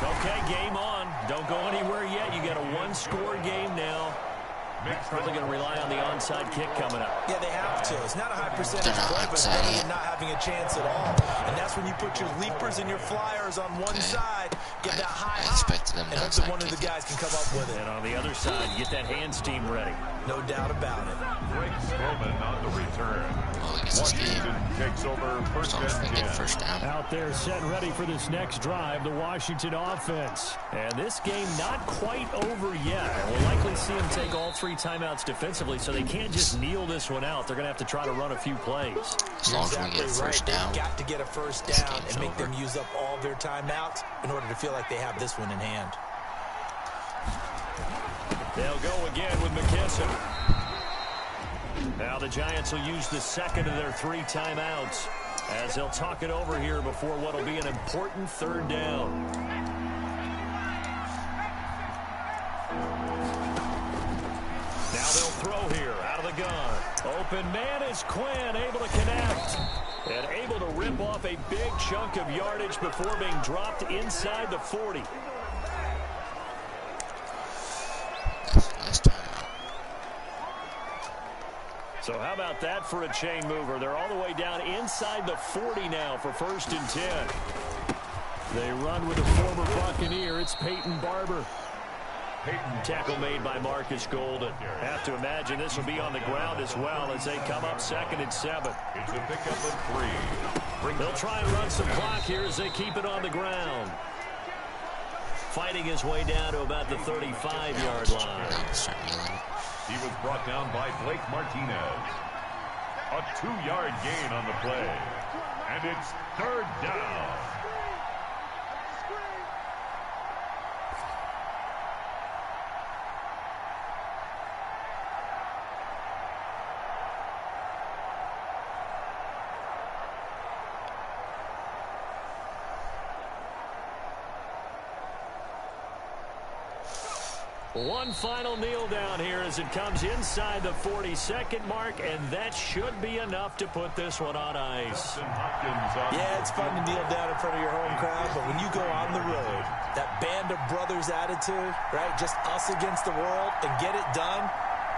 Okay, game on. Don't go anywhere yet. You got a 1-score game now. Probably going to rely on the onside kick coming up. Yeah, they have to. It's not a high percentage play, but it's better than not having a chance at all. And that's when you put your leapers and your flyers on one side, get that high hop, and hope that one of the guys can come up with it. And on the other side, you get that hands team ready. No doubt about it. Greg Stroman on the return. Washington takes over first down. Out there set and ready for this next drive, the Washington offense. And this game not quite over yet. We'll likely see them take all 3 timeouts defensively, so they can't just kneel this one out. They're going to have to try to run a few plays. As long as we get a first down. They've got to get a first down and make them use up all their timeouts in order to feel like they have this one in hand. They'll go again with McKesson. Now the Giants will use the 2nd of their 3 timeouts as they'll talk it over here before what will be an important 3rd down. Now they'll throw here out of the gun. Open man is Quinn, able to connect. And able to rip off a big chunk of yardage before being dropped inside the 40. So how about that for a chain mover? They're all the way down inside the 40 now for 1st and 10. They run with a former Buccaneer. It's Peyton Barber. Tackle made by Marcus Golden. Have to imagine this will be on the ground as well as they come up 2nd and 7. It's a pickup of 3. They'll try and run some clock here as they keep it on the ground. Fighting his way down to about the 35-yard line. He was brought down by Blake Martinez. A 2-yard gain on the play. And it's third down. One final kneel down here as it comes inside the 40-second mark, and that should be enough to put this one on ice. Yeah, it's fun to kneel down in front of your home crowd, but when you go on the road, that band of brothers attitude, right, just us against the world, and get it done,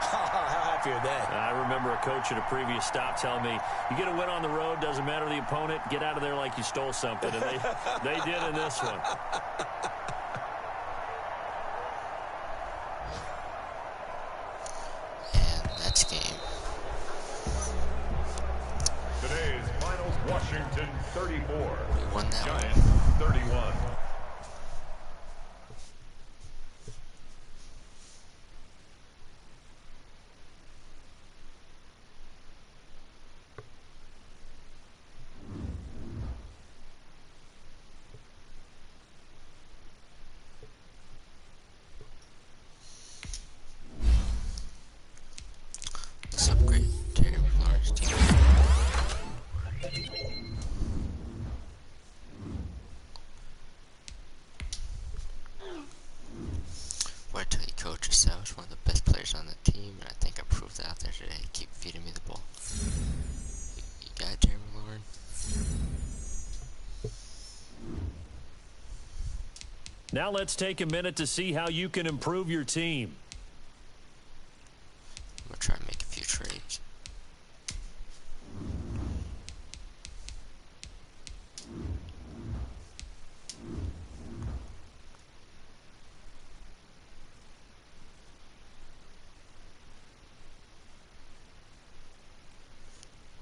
how happy are they? I remember a coach at a previous stop telling me, you get a win on the road, doesn't matter the opponent, get out of there like you stole something, and they did in this one. Game. Today's finals: Washington 34, We won that Giants 31. Let's upgrade Terry McLaurin's team. What I tell you, coach, is I was one of the best players on the team, and I think I proved that out there today. Keep feeding me the ball. You got it, Terry McLaurin? Now let's take a minute to see how you can improve your team. I'm going to try and make a few trades.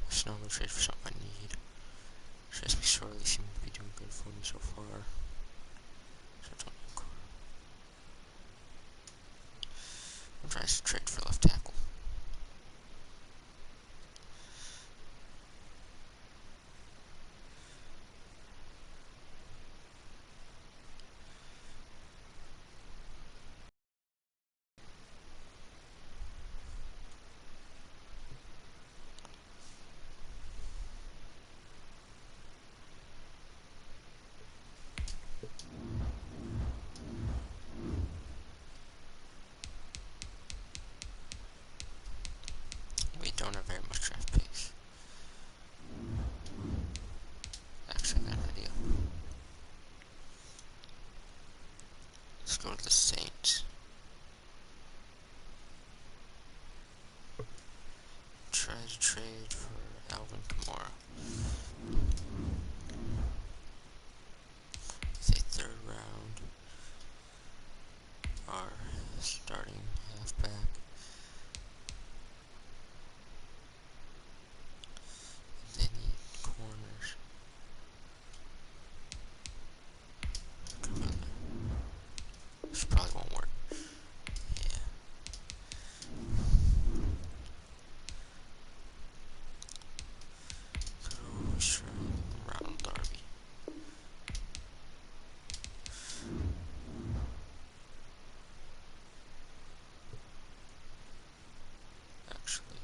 There's no trade for something I need. Trust me, sorely seem to be doing good for me so far. So I don't need core. I'm trying to trade for left tackle. We don't have very much draft picks. Actually, I got an idea. Let's go to the Saints. Try to trade for Alvin Kamara. It's a third round. Our starting halfback. They need corners. This probably won't work. Yeah. Could always try Ronald Darby. Actually.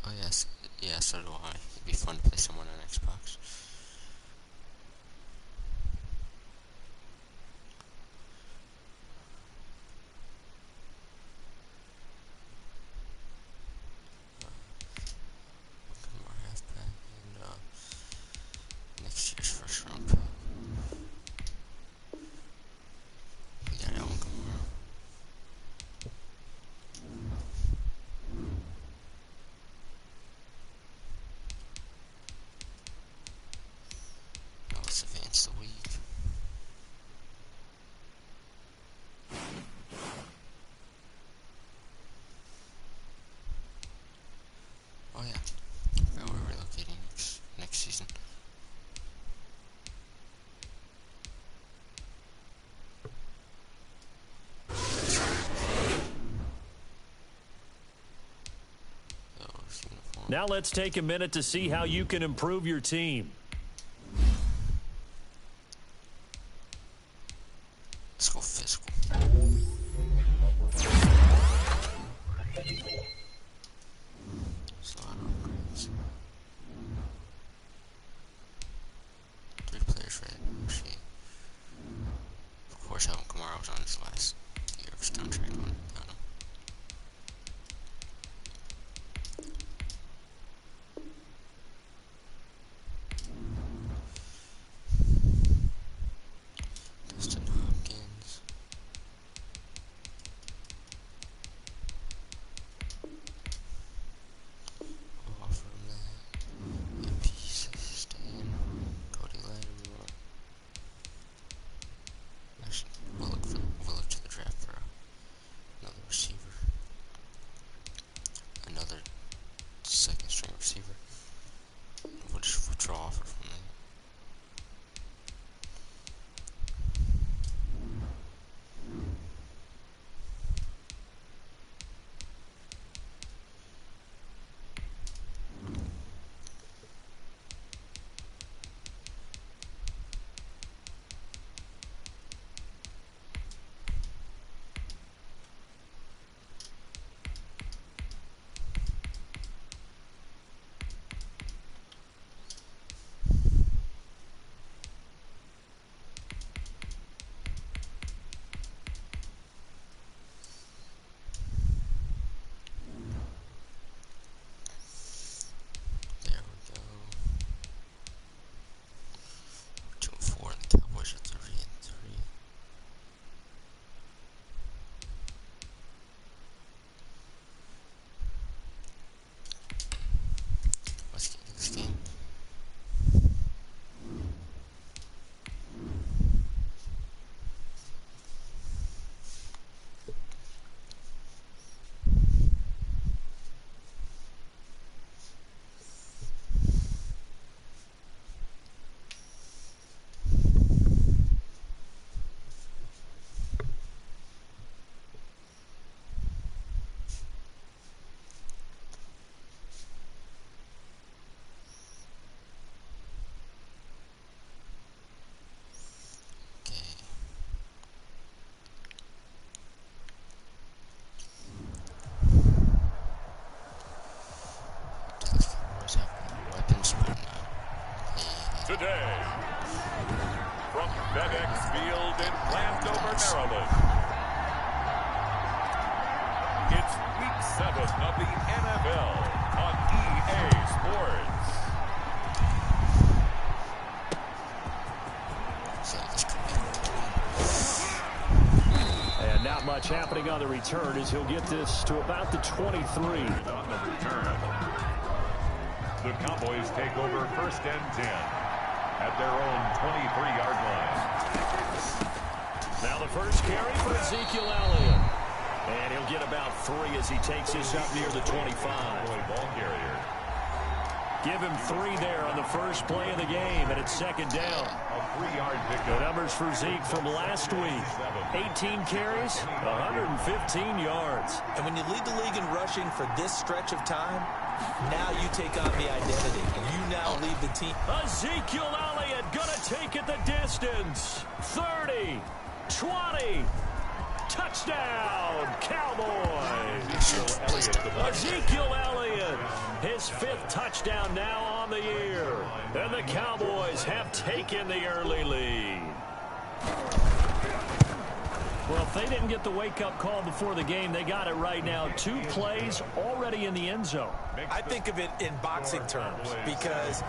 Oh yes, yeah, so do I. It'd be fun to play someone on Xbox. More halfback and next year's first round pick. We got Alvin Kamara. Now let's take a minute to see how you can improve your team. Let's go physical. It's a lot of upgrades. 3 players red. Shit. Of course, Alvin Kamara was on his last year of his contract on him. Today, from FedEx Field in Landover, Maryland, it's Week 7 of the NFL on EA Sports. And not much happening on the return as he'll get this to about the 23. On the return, the Cowboys take over 1st and 10. At their own 23-yard line. Now the first carry for Ezekiel Elliott. And he'll get about 3 as he takes this up near the 25. Ball carrier. Give him 3 there on the first play of the game, and it's 2nd down. A 3-yard The pickup. numbers for Zeke from last week. 18 carries, 115 yards. And when you lead the league in rushing for this stretch of time, now you take on the identity. You now lead the team. Ezekiel Elliott gonna take it the distance. 30, 20, touchdown, Cowboys. Ezekiel Elliott, his 5th touchdown now on the year. And the Cowboys have taken the early lead. Well, if they didn't get the wake-up call before the game, they got it right now. 2 plays already in the end zone. I think of it in boxing terms because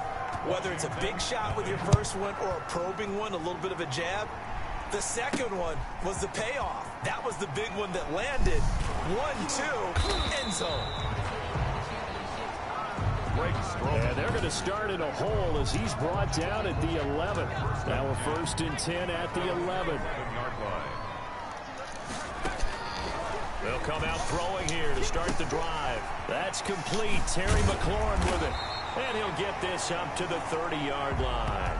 whether it's a big shot with your first one or a probing one, a little bit of a jab, the second one was the payoff. That was the big one that landed. 1-2, end zone. And they're going to start in a hole as he's brought down at the 11. Now a 1st and 10 at the 11. They'll come out throwing here to start the drive. That's complete. Terry McLaurin with it. And he'll get this up to the 30-yard line.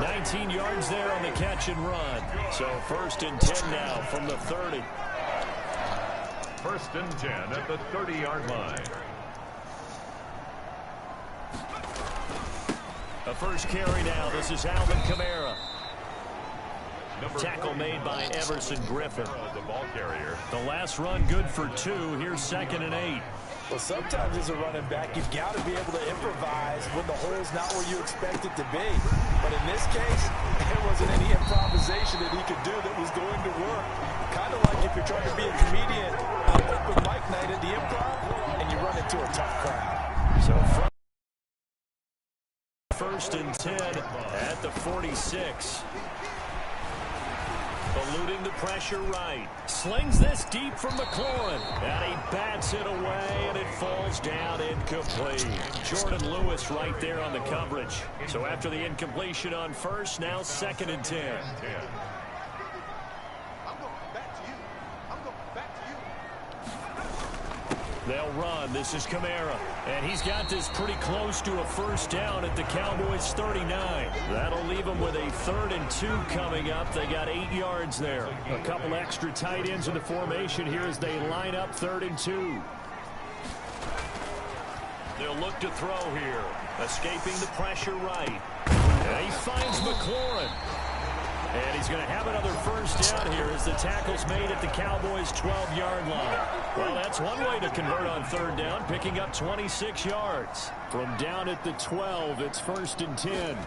19 yards there on the catch and run. So 1st and 10 now from the 30. 1st and 10 at the 30-yard line. first carry now. This is Alvin Kamara. Tackle made by Everson Griffin. The ball carrier. The last run good for 2. Here's 2nd and 8. Well, sometimes as a running back, you've got to be able to improvise when the hole's not where you expect it to be. But in this case, there wasn't any improvisation that he could do that was going to work. Kind of like if you're trying to be a comedian on open mic night at the Improv and you run into a tough crowd. So first and 10 at the 46. Eluding the pressure right. Slings this deep from McLaurin. And he bats it away, and it falls down incomplete. Jordan Lewis right there on the coverage. So after the incompletion on first, now 2nd and 10. They'll run. This is Kamara. And he's got this pretty close to a first down at the Cowboys' 39. That'll leave them with a 3rd and 2 coming up. They got 8 yards there. A couple extra tight ends in the formation here as they line up 3rd and 2. They'll look to throw here. Escaping the pressure right. And he finds McLaurin. And he's going to have another first down here as the tackle's made at the Cowboys' 12-yard line. Well, that's one way to convert on 3rd down, picking up 26 yards. From down at the 12, it's 1st and 10.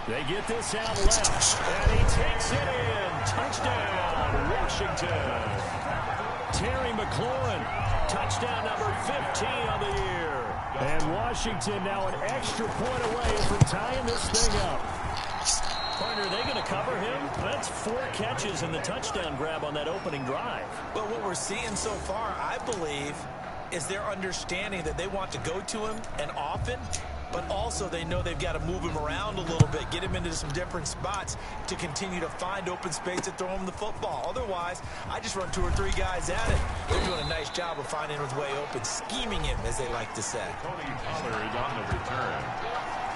They get this out left, and he takes it in. Touchdown, Washington. Terry McLaurin, touchdown number 15 of the year. And Washington now an extra point away from tying this thing up. Partner, are they going to cover him? That's 4 catches and the touchdown grab on that opening drive. Well, what we're seeing so far, I believe, is their understanding that they want to go to him and often, but also they know they've got to move him around a little bit, get him into some different spots to continue to find open space to throw him the football. Otherwise, I just run 2 or 3 guys at it. They're doing a nice job of finding his way open, scheming him, as they like to say. Tony Pollard is on the return.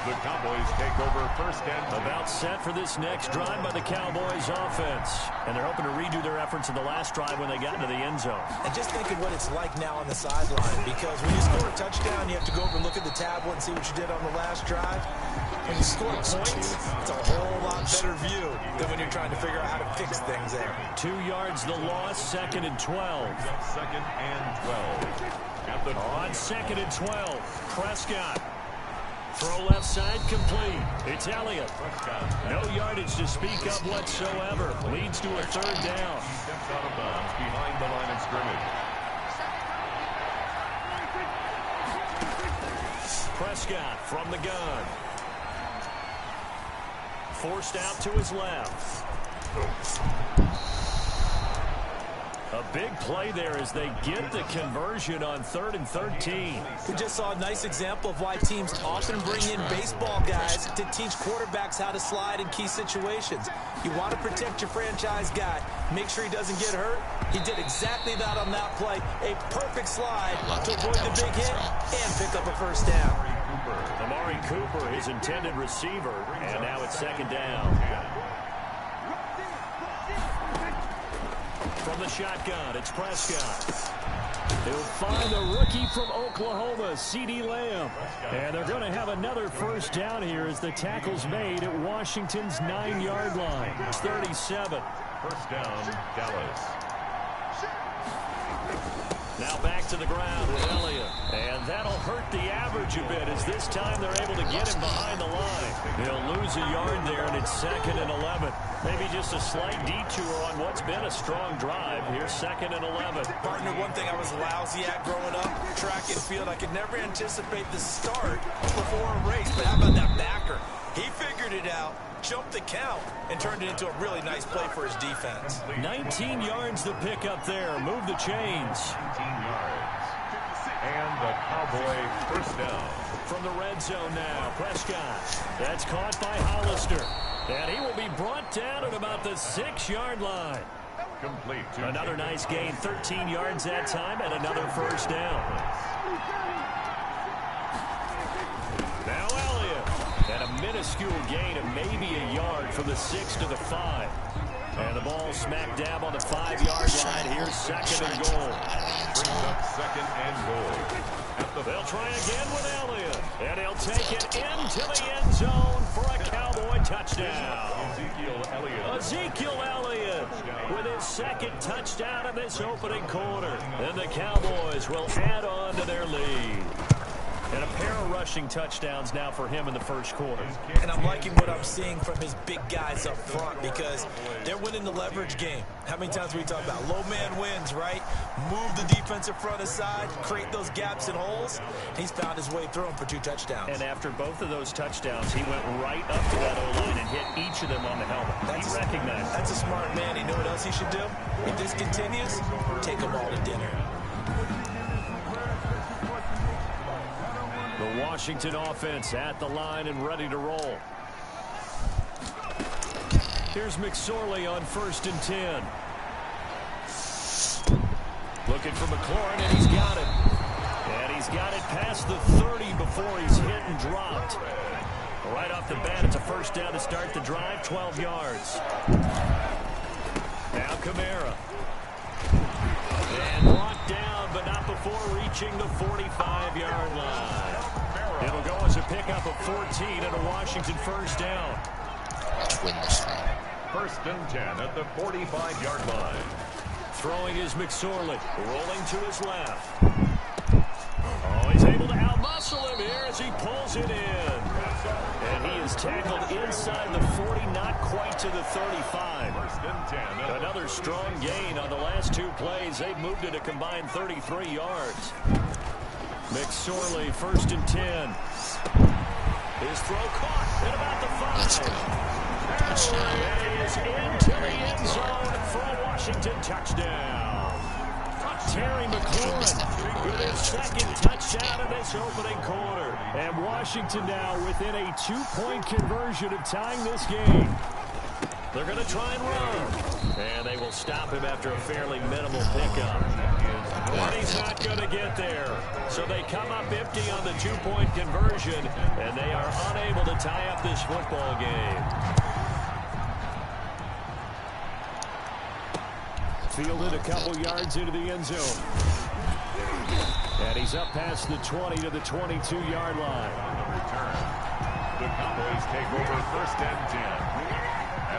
The Cowboys take over 1st and 10. About set for this next drive by the Cowboys offense. And they're hoping to redo their efforts in the last drive when they got into the end zone. And just think of what it's like now on the sideline, because when you score a touchdown, you have to go over and look at the tablet and see what you did on the last drive. When you score points, it's a whole lot better view than when you're trying to figure out how to fix things there. 2 yards the loss, 2nd and 12. 2nd and 12. On 2nd and 12, Prescott. Throw left side complete. It's Elliott. No yardage to speak of whatsoever. Leads to a 3rd down. Steps out of bounds behind the line of scrimmage. Prescott from the gun. Forced out to his left. A big play there as they get the conversion on 3rd and 13. We just saw a nice example of why teams often bring in baseball guys to teach quarterbacks how to slide in key situations. You want to protect your franchise guy. Make sure he doesn't get hurt. He did exactly that on that play. A perfect slide to avoid the big hit and pick up a first down. Amari Cooper, his intended receiver, and now it's 2nd down. From the shotgun, it's Prescott. He'll find the rookie from Oklahoma, CeeDee Lamb. And they're going to have another first down here as the tackle's made at Washington's 9-yard line. It's 37. 1st down, Dallas. Now back to the ground with Elliott. And that'll hurt the average a bit as this time they're able to get him behind the line. He'll lose a yard there, and it's 2nd and 11. Maybe just a slight detour on what's been a strong drive. Here's 2nd and 11. Partner, one thing I was lousy at growing up, track and field, I could never anticipate the start before a race. But how about that backer? He figured it out, jumped the count, and turned it into a really nice play for his defense. 19 yards to pick up there. Move the chains. 19 yards. And the Cowboy 1st down. From the red zone now, Prescott. That's caught by Hollister. And he will be brought down at about the 6-yard line. Complete. Another nice gain, 13 yards that time, and another first down. Now Elliott. And a minuscule gain of maybe a yard from the 6 to the 5. And the ball smack dab on the 5-yard line. Here's 2nd and goal. Brings up 2nd and goal. They'll try again with Elliott. And he'll take it into the end zone for a Cowboy touchdown. Ezekiel Elliott with his second touchdown in this opening quarter. And the Cowboys will add on to their lead. And a pair of rushing touchdowns now for him in the first quarter. And I'm liking what I'm seeing from his big guys up front because they're winning the leverage game. How many times we talk about low man wins, right? Move the defensive front aside, create those gaps and holes. He's found his way through them for 2 touchdowns. And after both of those touchdowns, he went right up to that O-line and hit each of them on the helmet. He recognized it. That's a smart man. You know what else he should do? If this continues, take them all to dinner. The Washington offense at the line and ready to roll. Here's McSorley on 1st and 10. Looking for McLaurin, and he's got it. And he's got it past the 30 before he's hit and dropped. Right off the bat, it's a first down to start the drive, 12 yards. Now Kamara. And brought down, but not before reaching the 45-yard line. It'll go as a pickup of 14 and a Washington first down. Let's win this thing. 1st and 10 at the 45-yard line. Throwing is McSorley, rolling to his left. Oh, he's able to outmuscle him here as he pulls it in. And he is tackled inside the 40, not quite to the 35. 1st and 10. Another strong gain on the last 2 plays. They've moved it a combined 33 yards. McSorley, 1st and 10. His throw caught at about the 5. Let's go. Touchdown. And he is into the end zone for a Washington touchdown. Terry McLaurin with his second touchdown in this opening quarter. And Washington now within a 2-point conversion of tying this game. They're going to try and run. And they will stop him after a fairly minimal pickup. And he's not going to get there. So they come up empty on the 2-point conversion, and they are unable to tie up this football game. Fielded a couple yards into the end zone. And he's up past the 20 to the 22-yard line. On the return, the Cowboys take over 1st and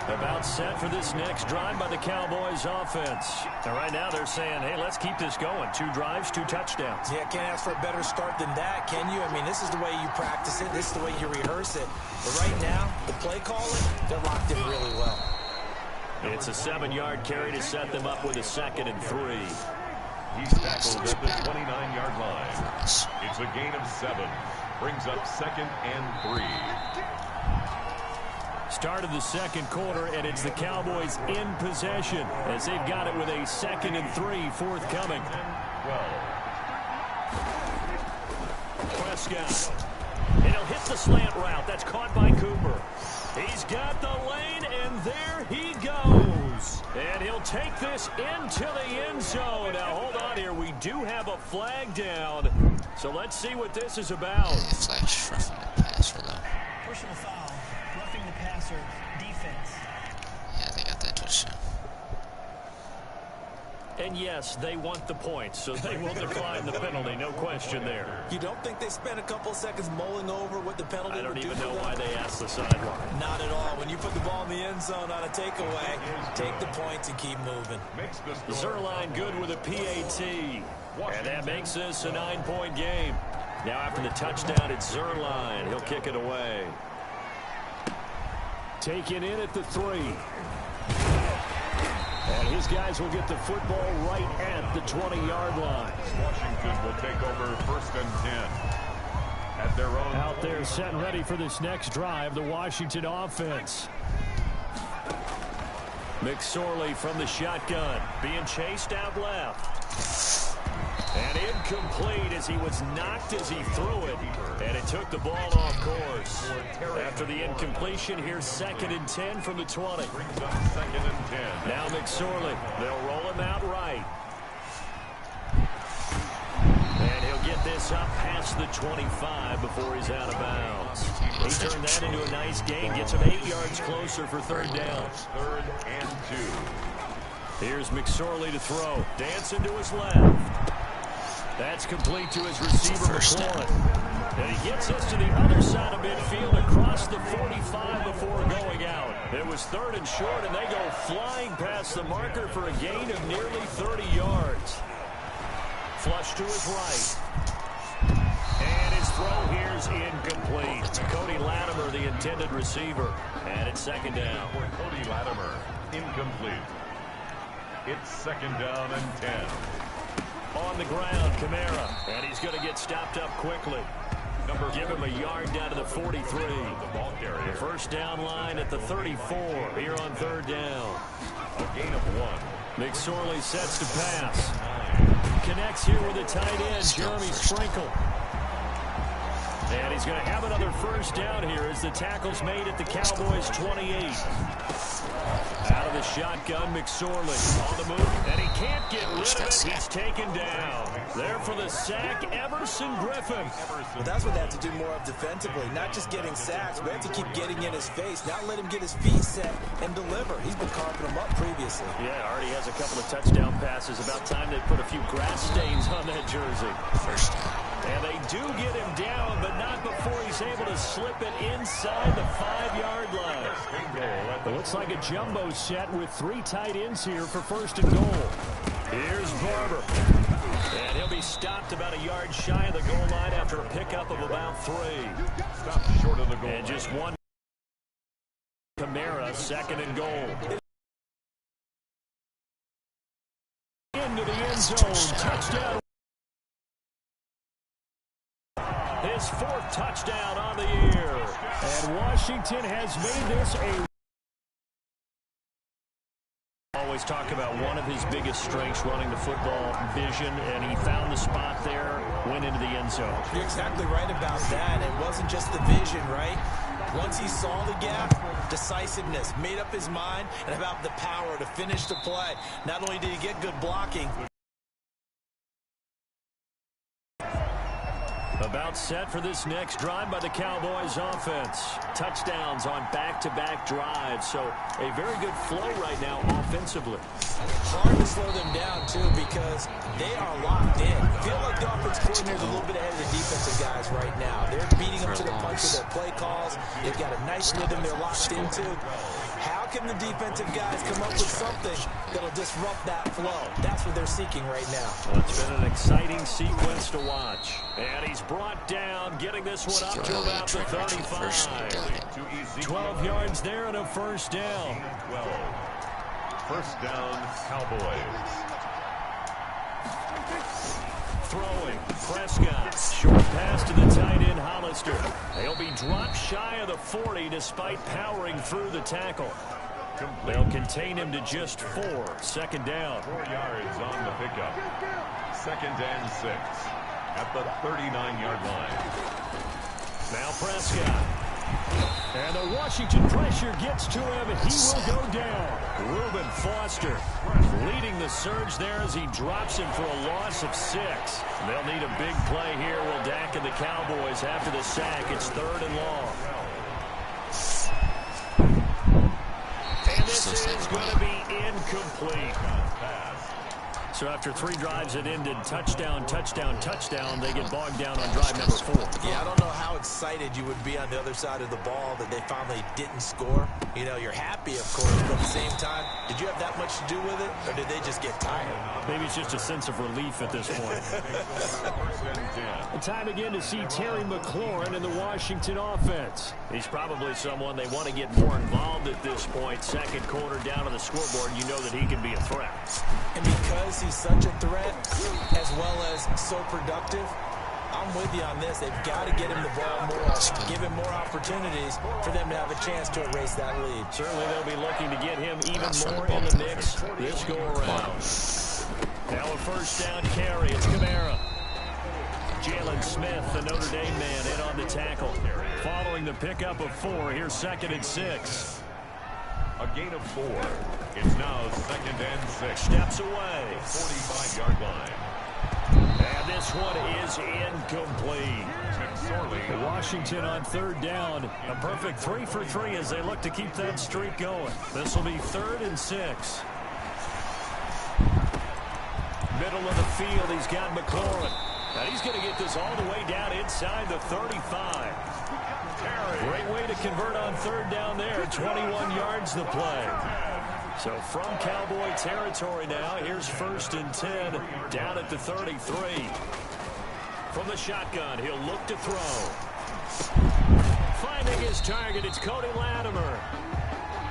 10. About set for this next drive by the Cowboys offense. And right now they're saying, hey, let's keep this going. 2 drives, 2 touchdowns. Yeah, can't ask for a better start than that, can you? I mean, this is the way you practice it. This is the way you rehearse it. But right now, the play calling, they're locked in really well. It's a 7-yard carry to set them up with a 2nd and 3. He's tackled at the 29-yard line. It's a gain of 7. Brings up 2nd and 3. Start of the second quarter, and it's the Cowboys in possession as they've got it with a 2nd and 3 forthcoming. 12. Prescott. And he'll hit the slant route. That's caught by Cooper. He's got the lane, and there he goes. And he'll take this into the end zone. Now, hold on here. We do have a flag down. So let's see what this is about. Flag's roughing the passer, though. Personal foul, roughing the passer, defense. Yeah, they got that touchdown. And yes, they want the points, so they will decline the penalty. No question there. You don't think they spent a couple seconds mulling over what the penalty I don't would do even for know them? why they asked the sideline. Not at all. When you put the ball in the end zone on a takeaway, take the points and keep moving. Makes the score. Zerline good with a PAT. And that makes this a 9-point game. Now after the touchdown, it's Zerline. He'll kick it away. Taken in at the 3. And his guys will get the football right at the 20-yard line. Washington will take over 1st and 10. At their own. Out there set and ready for this next drive, the Washington offense. McSorley from the shotgun, being chased out left. And incomplete as he was knocked as he threw it. And it took the ball off course. After the incompletion, here's 2nd and 10 from the 20. 2nd and 10. Now McSorley. They'll roll him out right. And he'll get this up past the 25 before he's out of bounds. He turned that into a nice gain. Gets him 8 yards closer for 3rd down. 3rd and 2. Here's McSorley to throw. Dancing to his left. That's complete to his receiver, McLaurin. And he gets us to the other side of midfield across the 45 before going out. It was 3rd and short, and they go flying past the marker for a gain of nearly 30 yards. Flush to his right. And his throw here is incomplete. Cody Latimer, the intended receiver. And it's 2nd down. For Cody Latimer, incomplete. It's 2nd down and 10. On the ground, Kamara. And he's going to get stopped up quickly. Give him a yard down to the 43. The first down line at the 34 here on 3rd down. A gain of 1. McSorley sets to pass. Connects here with a tight end, Jeremy Sprinkle. And he's going to have another first down here as the tackle's made at the Cowboys' 28. Out of the shotgun, McSorley on the move, and he can't get rid of it. He's taken down. There for the sack, Everson Griffin. Well, that's what they have to do more of defensively, not just getting sacks, but have to keep getting in his face, not let him get his feet set and deliver. He's been carving them up previously. Yeah, already has a couple of touchdown passes. About time they put a few grass stains on that jersey. First down. And they do get him down, but not before he's able to slip it inside the 5-yard line. It looks like a jumbo set with 3 tight ends here for 1st and goal. Here's Barber. And he'll be stopped about a yard shy of the goal line after a pickup of about 3. Stopped short of the goal. And just 1. Kamara, 2nd and goal. Into the end zone. Touchdown. His 4th touchdown on the year. And Washington has made this a... Always talk about one of his biggest strengths, running the football, vision, and he found the spot there, went into the end zone. You're exactly right about that. It wasn't just the vision, right? Once he saw the gap, decisiveness, made up his mind, and about the power to finish the play. Not only did he get good blocking, about set for this next drive by the Cowboys offense. Touchdowns on back-to-back drives, so a very good flow right now offensively. Hard to slow them down, too, because they are locked in. Feel like the offensive coordinator's a little bit ahead of the defensive guys right now. They're beating them to the punch with their play calls. They've got a nice rhythm they're locked into. How can the defensive guys come up with something that'll disrupt that flow? That's what they're seeking right now. Well, it's been an exciting sequence to watch. And he's brought down, getting this one up to about the 35. 12 yards there and a first down. 12. First down, Cowboys. Throwing, Prescott. Short pass to the tight end, Hollister. He'll be dropped shy of the 40 despite powering through the tackle. They'll contain him to just 4. 2nd down. 4 yards on the pickup. 2nd and 6 at the 39-yard line. Now Prescott. And the Washington pressure gets to him, and he will go down. Reuben Foster leading the surge there as he drops him for a loss of 6. They'll need a big play here, will Dak and the Cowboys after the sack. It's 3rd and long. And this is going to be incomplete. So after 3 drives that ended touchdown, touchdown, touchdown, they get bogged down on drive number 4. Yeah, I don't know how excited you would be on the other side of the ball that they finally didn't score. You know, you're happy, of course, but at the same time, did you have that much to do with it, or did they just get tired? Maybe it's just a sense of relief at this point. Time again to see Terry McLaurin in the Washington offense. He's probably someone they want to get more involved at this point. 2nd quarter down on the scoreboard, you know that he can be a threat. And because he's such a threat, as well as so productive, I'm with you on this. They've got to get him the ball more, give him more opportunities for them to have a chance to erase that lead. Certainly they'll be looking to get him even more in the mix this go-around. Now a first down carry. It's Kamara. Jalen Smith, the Notre Dame man, in on the tackle. Following the pickup of 4, here's 2nd and 6. A gain of 4. It's now 2nd and 6. Steps away. 45-yard line. And this one is incomplete. Washington on 3rd down. A perfect 3 for 3 as they look to keep that streak going. This will be 3rd and 6. Middle of the field, he's got McLaurin. And he's going to get this all the way down inside the 35. Great way to convert on third down there. 21 yards the play. So from Cowboy territory now, here's 1st and 10 down at the 33. From the shotgun, he'll look to throw. Finding his target, it's Cody Latimer.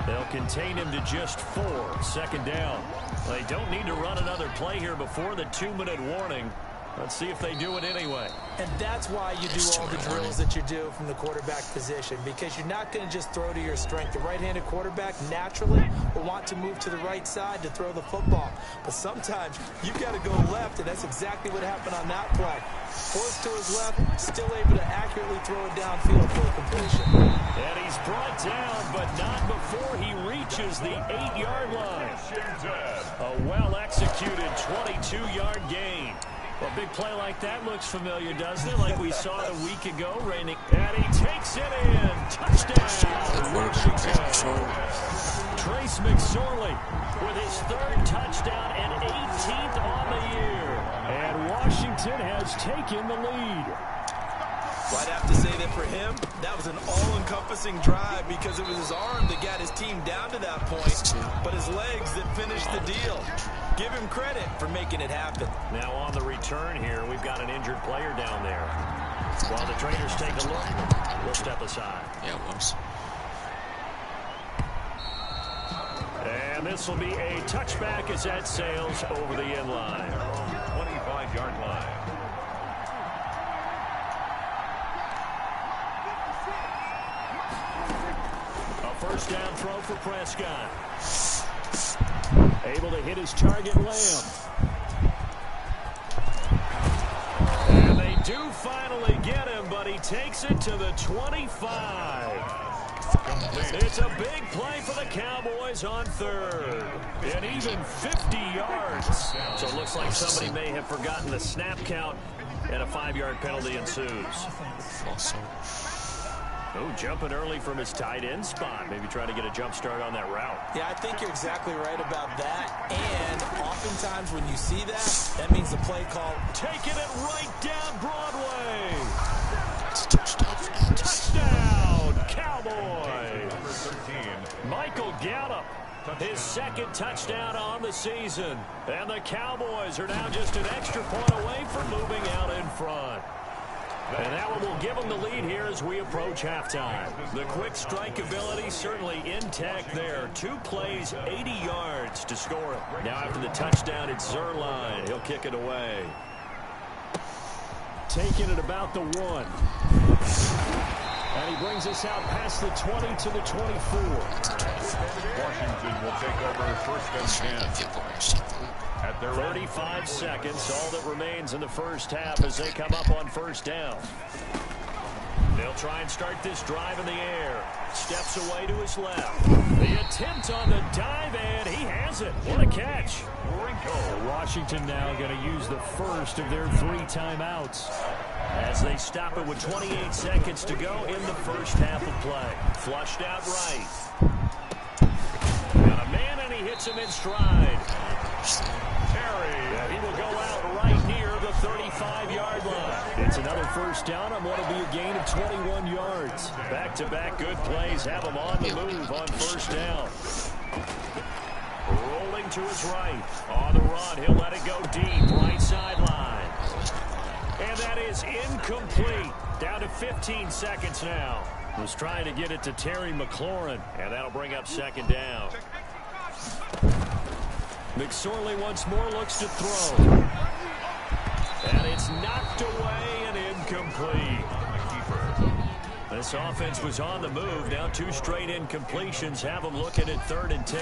They'll contain him to just 4. 2nd down. They don't need to run another play here before the 2-minute warning. Let's see if they do it anyway. And that's why you do all the drills that you do from the quarterback position, because you're not going to just throw to your strength. The right-handed quarterback naturally will want to move to the right side to throw the football. But sometimes you've got to go left, and that's exactly what happened on that play. Forced to his left, still able to accurately throw it downfield for a completion. And he's brought down, but not before he reaches the 8-yard line. A well-executed 22-yard gain. Well, a big play like that looks familiar, doesn't it? Like we saw a week ago, Rainey. And he takes it in. Touchdown, Washington. Trace McSorley with his 3rd touchdown and 18th on the year. And Washington has taken the lead. Well, I'd have to say that for him, that was an all-encompassing drive because it was his arm that got his team down to that point, but his legs that finished the deal. Give him credit for making it happen. Now on the return here, we've got an injured player down there. While the trainers take a look, we'll step aside. Yeah, it was. And this will be a touchback as that sails over the end line. 25-yard line. A 1st down throw for Prescott. Able to hit his target, Lamb. And they do finally get him, but he takes it to the 25. It's a big play for the Cowboys on 3rd. And even 50 yards. So it looks like somebody may have forgotten the snap count, and a 5-yard penalty ensues. Oh, jumping early from his tight end spot. Maybe trying to get a jump start on that route. Yeah, I think you're exactly right about that. And oftentimes when you see that, that means the play call. Taking it right down Broadway. That's a touchdown. Touchdown, Cowboys. Michael Gallup, his 2nd touchdown on the season. And the Cowboys are now just an extra point away from moving out in front. And that one will give them the lead here as we approach halftime. The quick strike ability certainly intact there. 2 plays, 80 yards to score it. Now after the touchdown, it's Zerline. He'll kick it away. Taking it about the 1. And he brings us out past the 20 to the 24. Washington will take over 1st and 10. At their 35 seconds, all that remains in the 1st half as they come up on 1st down. They'll try and start this drive in the air. Steps away to his left. The attempt on the dive, and he has it. What a catch. Washington now going to use the 1st of their 3 timeouts as they stop it with 28 seconds to go in the 1st half of play. Flushed out right. Got a man, and he hits him in stride. And he will go out right near the 35-yard line. It's another 1st down on what will be a gain of 21 yards. Back-to-back good plays have him on the move on 1st down. Rolling to his right. On the run, he'll let it go deep. Right sideline. And that is incomplete. Down to 15 seconds now. Was trying to get it to Terry McLaurin. And that'll bring up 2nd down. McSorley once more looks to throw. And it's knocked away and incomplete. This offense was on the move. Now 2 straight incompletions have them looking at 3rd and 10.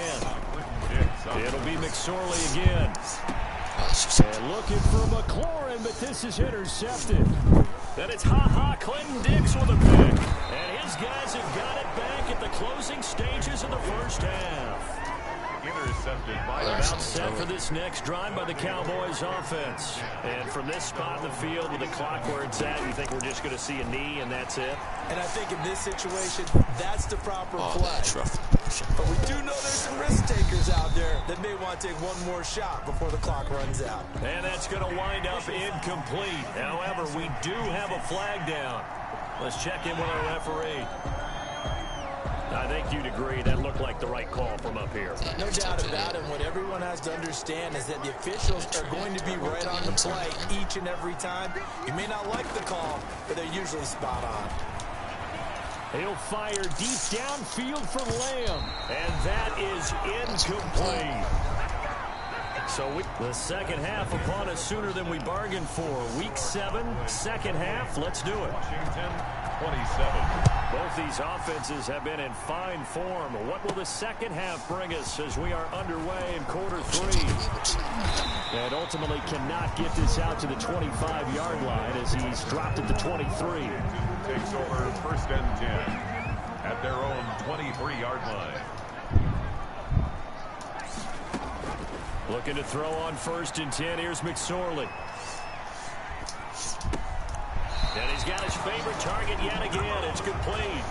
It'll be McSorley again. And looking for McLaurin, but this is intercepted. Then it's Clinton Dix with a pick. And his guys have got it back at the closing stages of the 1st half. intercepted by Oh, About set for this next drive by the Cowboys offense. And from this spot in the field with the clock where it's at, you think we're just going to see a knee and that's it? And I think in this situation, that's the proper Oh, play. that's rough. But we do know there's some risk takers out there that may want to take one more shot before the clock runs out. And that's going to wind up incomplete. However, we do have a flag down. Let's check in with our referee. I think you'd agree that looked like the right call from up here. No doubt about it. What everyone has to understand is that the officials are going to be right on the play each and every time. You may not like the call, but they're usually spot on. He'll fire deep downfield for Lamb. And that is incomplete. So the second half upon us sooner than we bargained for. Week 7, second half. Let's do it. Washington, 27. Both these offenses have been in fine form. What will the second half bring us as we are underway in quarter 3? And ultimately cannot get this out to the 25-yard line as he's dropped at the 23. Takes over first and 10 at their own 23-yard line. Looking to throw on first and 10. Here's McSorley. And he's got his favorite target yet again. It's complete.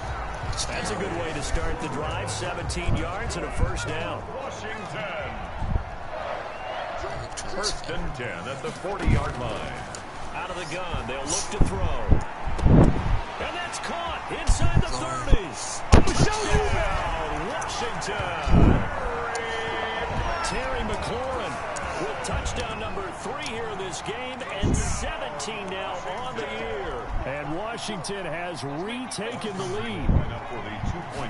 That's a good way to start the drive. 17 yards and a first down. Washington. First and 10 at the 40-yard line. Out of the gun. They'll look to throw. And that's caught inside the 30s. Touchdown, Washington. Terry McLaurin with touchdown number 3 here in this game and 17 now on the year. And Washington has retaken the lead.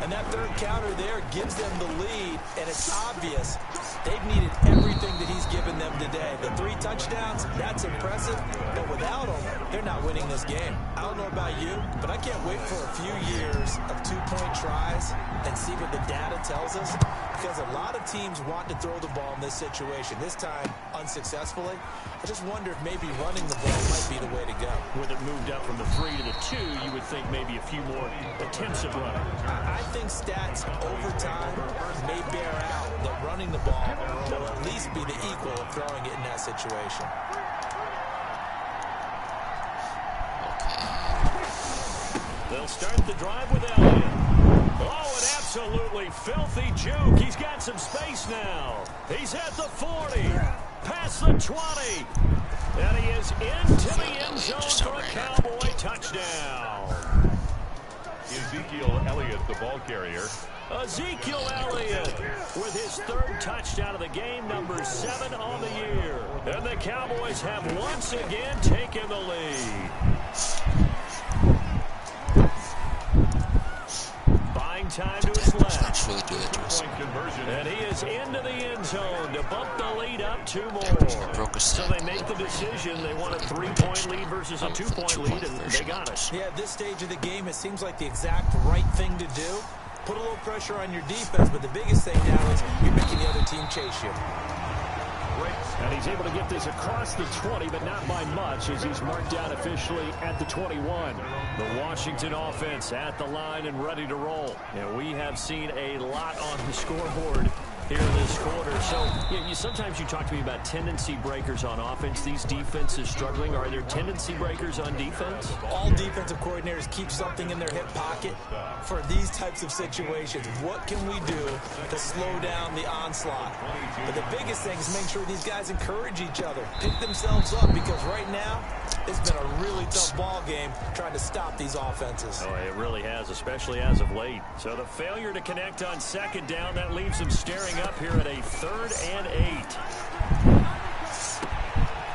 And that third counter there gives them the lead, and it's obvious they've needed everything that he's given them today. The 3 touchdowns, that's impressive, but without him, they're not winning this game. I don't know about you, but I can't wait for a few years of 2-point tries and see what the data tells us, because a lot of teams want to throw the ball in this situation. This time, unsuccessfully. I just wonder if maybe running the ball might be the way to go. With it moved up from the 3 to the 2, you would think maybe a few more attempts at running. I think stats over time may bear out that running the ball will at least be the equal of throwing it in that situation. They'll start the drive with Elliott. Oh, an absolutely filthy juke. He's got some space now. He's at the 40, past the 20, and he is into the end zone for a Cowboy touchdown. Ezekiel Elliott, the ball carrier. Ezekiel Elliott with his 3rd touchdown of the game, number 7 on the year. And the Cowboys have once again taken the lead. Buying time to his left. Point conversion. And he is into the end zone to bump the lead up 2 more. So they make the decision. They want a 3-point lead versus a 2-point lead, and they got it. Yeah, at this stage of the game, it seems like the exact right thing to do. Put a little pressure on your defense, but the biggest thing now is you're making the other team chase you. And he's able to get this across the 20, but not by much, as he's marked down officially at the 21. The Washington offense at the line and ready to roll. And we have seen a lot on the scoreboard here in this quarter. So sometimes you talk to me about tendency breakers on offense. These defenses struggling. Are there tendency breakers on defense? All defensive coordinators keep something in their hip pocket for these types of situations. What can we do to slow down the onslaught? But the biggest thing is make sure these guys encourage each other, pick themselves up, because right now it's been a really tough ball game trying to stop these offenses. Oh, it really has, especially as of late. So the failure to connect on 2nd down, that leaves them staring up here at a 3rd and 8.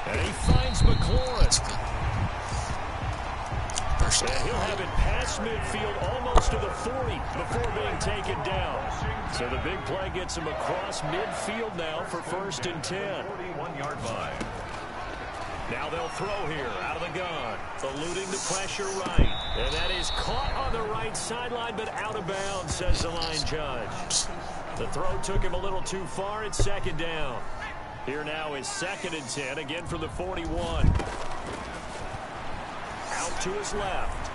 And he finds McLaurin. And he'll have it past midfield almost to the 40 before being taken down. So the big play gets him across midfield now for 1st and 10. 41-yard line. Now they'll throw here out of the gun. Eluding the pressure right. And that is caught on the right sideline, but out of bounds, says the line judge. The throw took him a little too far. It's 2nd down. Here now is 2nd and 10, again from the 41. Out to his left.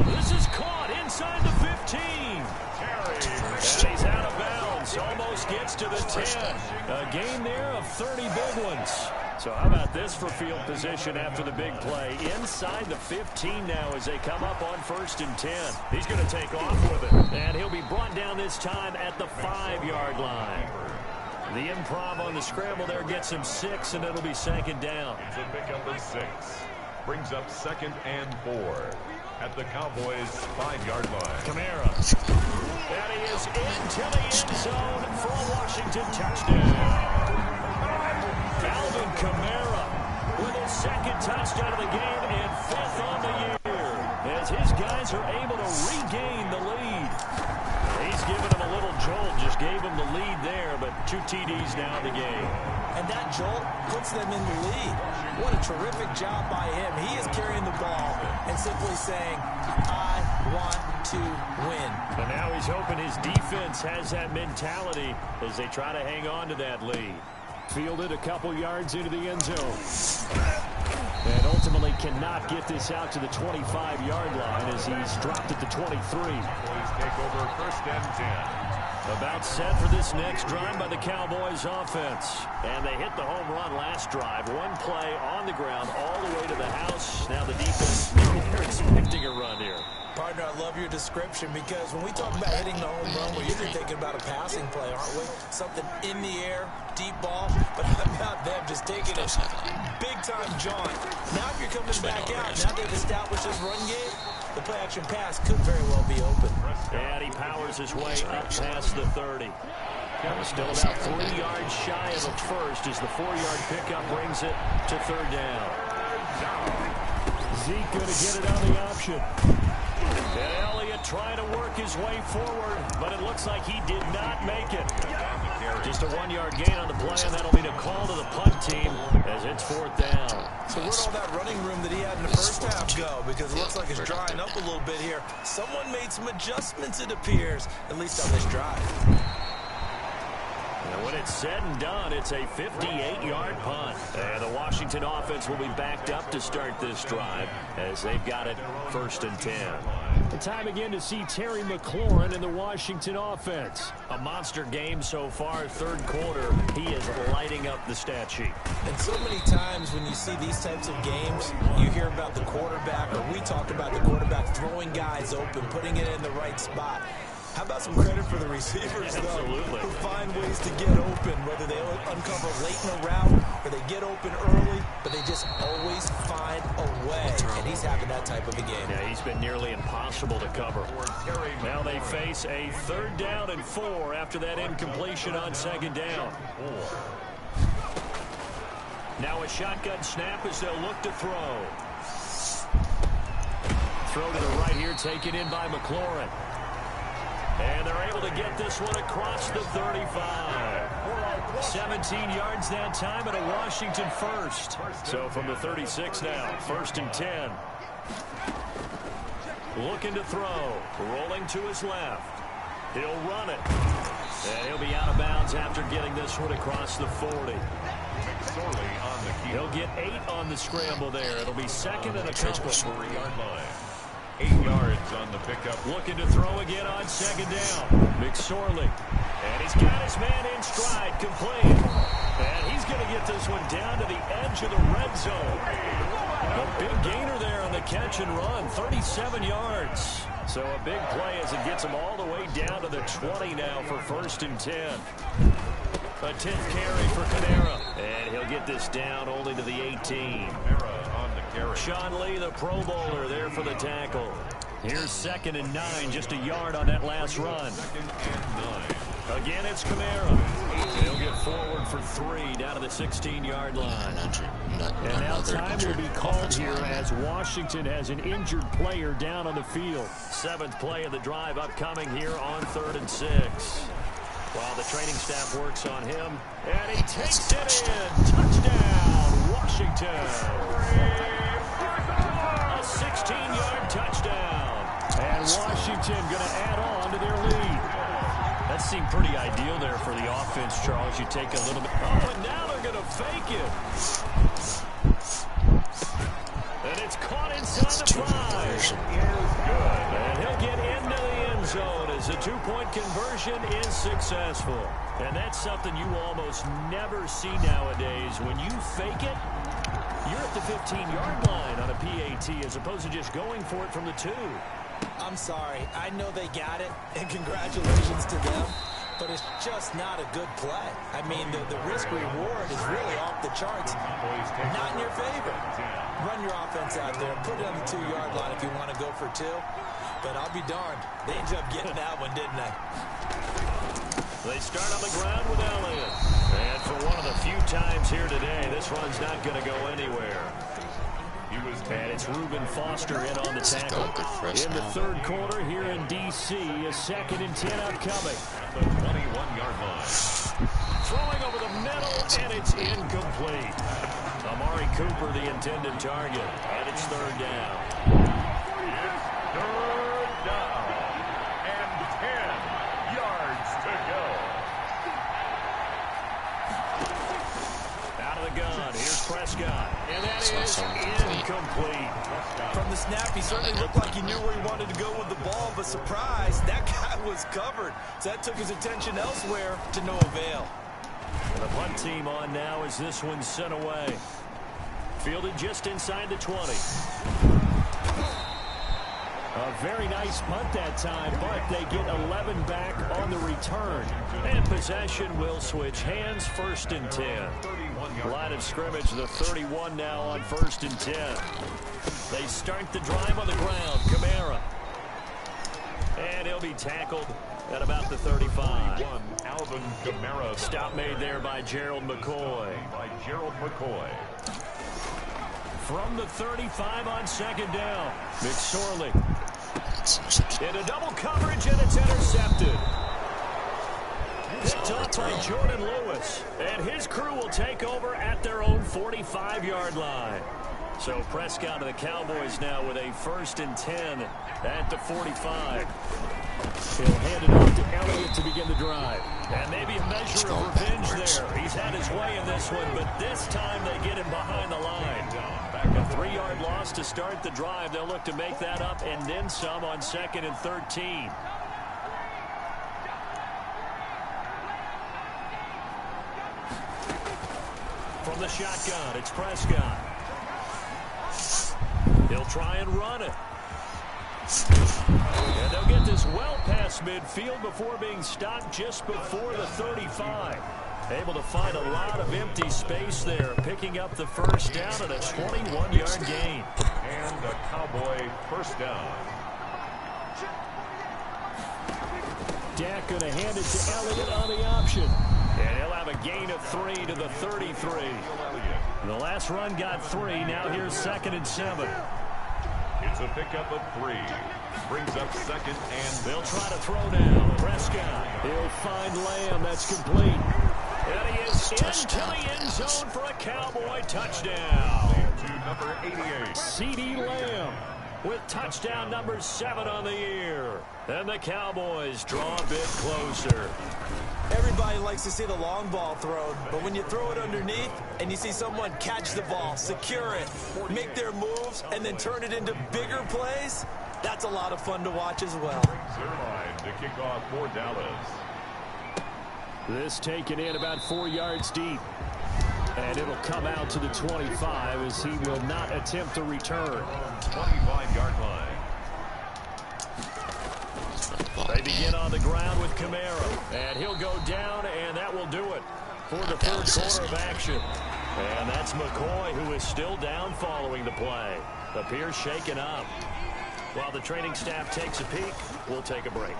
This is caught inside the 15. And he's out of bounds. offense almost gets to the 10. A game there of 30 big ones. So how about this for field position after the big play? Inside the 15 now as they come up on 1st and 10. He's going to take off with it. And he'll be brought down this time at the 5-yard line. The improv on the scramble there gets him 6, and it'll be 2nd down. The pickup of 6. Brings up 2nd and 4 at the Cowboys' 5-yard line. Kamara. And he is into the end zone for a Washington touchdown. Alvin Kamara with his 2nd touchdown of the game and 5th on the year as his guys are able to regain the lead. He's given him a little jolt, just gave him the lead there, but 2 TDs now in the game. And that jolt puts them in the lead. What a terrific job by him. He is carrying the ball and simply saying, I want to win. And now he's hoping his defense has that mentality as they try to hang on to that lead. Fielded a couple yards into the end zone. And ultimately cannot get this out to the 25-yard line as he's dropped at the 23. Cowboys take over 1st and 10. About set for this next drive by the Cowboys offense. And they hit the home run last drive. One play on the ground all the way to the house. Now the defense, they're expecting a run here. Partner, I love your description because when we talk about hitting the home run, we're usually thinking about a passing play, aren't we? Something in the air, deep ball. But how about them just taking a big-time jaunt? Now if you're coming back out, now they've established this run game, the play-action pass could very well be open. And he powers his way up past the 30. Still about 3 yards shy of a first as the 4-yard pickup brings it to 3rd down. Zeke going to get it on the option. And Elliott trying to work his way forward, but it looks like he did not make it. Just a 1-yard gain on the play, and that'll be the call to the punt team as it's 4th down. So where'd all that running room that he had in the first half go? Because it looks like it's drying up a little bit here. Someone made some adjustments, it appears, at least on this drive. And when it's said and done, it's a 58-yard punt. And the Washington offense will be backed up to start this drive as they've got it 1st and 10. The time again to see Terry McLaurin in the Washington offense. A monster game so far, 3rd quarter. He is lighting up the stat sheet. And so many times when you see these types of games, you hear about the quarterback, or we talk about the quarterback throwing guys open, putting it in the right spot. How about some credit for the receivers, though, Absolutely. who find ways to get open, whether they uncover late in a route or they get open early, but they just always find a way. And he's having that type of a game. Yeah, he's been nearly impossible to cover. Now they face a 3rd down and 4 after that incompletion on 2nd down. Now a shotgun snap as they'll look to throw. Throw to the right here, taken in by McLaurin. And they're able to get this one across the 35. 17 yards that time and a Washington first. So from the 36 now, 1st and 10. Looking to throw. Rolling to his left. He'll run it. And he'll be out of bounds after getting this one across the 40. He'll get 8 on the scramble there. It'll be 2nd and a couple. 4-yard line. 8 yards on the pickup. Looking to throw again on 2nd down. McSorley. And he's got his man in stride, complete. And he's going to get this one down to the edge of the red zone. A big gainer there on the catch and run, 37 yards. So a big play as it gets him all the way down to the 20 now for 1st and 10. A 10th carry for Kamara. And he'll get this down only to the 18. Sean Lee, the Pro Bowler, there for the tackle. Here's 2nd and 9, just a yard on that last run. Again, it's Kamara. He'll get forward for 3 down to the 16-yard line. And now time will be called here as Washington has an injured player down on the field. 7th play of the drive upcoming here on 3rd and 6. While the training staff works on him, and he takes it in. Touchdown, Washington. A 16-yard touchdown. And Washington going to add on to their lead. That seemed pretty ideal there for the offense, Charles. You take a little bit. Oh, and now they're going to fake it. And it's caught inside the 5. And he'll get into the end zone as the two-point conversion is successful. And that's something you almost never see nowadays. When you fake it, you're at the 15-yard line on a PAT as opposed to just going for it from the 2. I'm sorry. I know they got it, and congratulations to them. But it's just not a good play. I mean, the risk-reward is really off the charts. Not in your favor. Run your offense out there. Put it on the 2-yard line if you want to go for 2. But I'll be darned. They ended up getting that one, didn't they? They start on the ground with Elliott. And for one of the few times here today, this run's not going to go anywhere. And it's Reuben Foster in on the tackle. In the third quarter here in D.C., a 2nd and 10 upcoming. The 21-yard line. Throwing over the middle, and it's incomplete. Amari Cooper, the intended target. And it's 3rd down. It's 3rd down. And 10 yards to go. Out of the gun, here's Prescott. And that is incomplete. From the snap, he certainly looked like he knew where he wanted to go with the ball, but surprise, that guy was covered. So that took his attention elsewhere to no avail. And the punt team on now as this one's sent away. Fielded just inside the 20. A very nice punt that time, but they get 11 back on the return. And possession will switch hands, 1st and 10. Line of scrimmage, the 31 now on 1st and 10. They start the drive on the ground. Kamara. And he'll be tackled at about the 35. Alvin Kamara. Stop made there by Gerald McCoy. From the 35 on 2nd down. McSorley. Into double coverage, and it's intercepted. Picked up by Jordan Lewis. And his crew will take over at their own 45-yard line. So Prescott of the Cowboys now with a 1st and 10 at the 45. He'll hand it off to Elliott to begin the drive. And maybe a measure of revenge there. He's had his way in this one, but this time they get him behind the line. A 3-yard loss to start the drive. They'll look to make that up and then some on 2nd and 13. From the shotgun, it's Prescott. He'll try and run it. And they'll get this well past midfield before being stopped just before the 35. Able to find a lot of empty space there, picking up the 1st down and a 21-yard gain. And a Cowboy 1st down. Dak going to hand it to Elliott on the option. And he'll have a gain of 3 to the 33. The last run got 3. Now here's 2nd and 7. It's a pickup of 3. Brings up 2nd and... They'll try to throw down. Prescott. He'll find Lamb. That's complete. And he is into the end zone for a Cowboy touchdown. To number 88. CeeDee Lamb with touchdown number 7 on the year. And the Cowboys draw a bit closer. Everybody likes to see the long ball thrown, but when you throw it underneath and you see someone catch the ball, secure it, make their moves, and then turn it into bigger plays, that's a lot of fun to watch as well. Line to kick off for Dallas. This taken in about 4 yards deep. And it'll come out to the 25 as he will not attempt the return. 25-yard line. They begin on the ground with Kamara. And he'll go down, and that will do it for the 3rd quarter of action. And that's McCoy, who is still down following the play. Appears shaken up. While the training staff takes a peek, we'll take a break.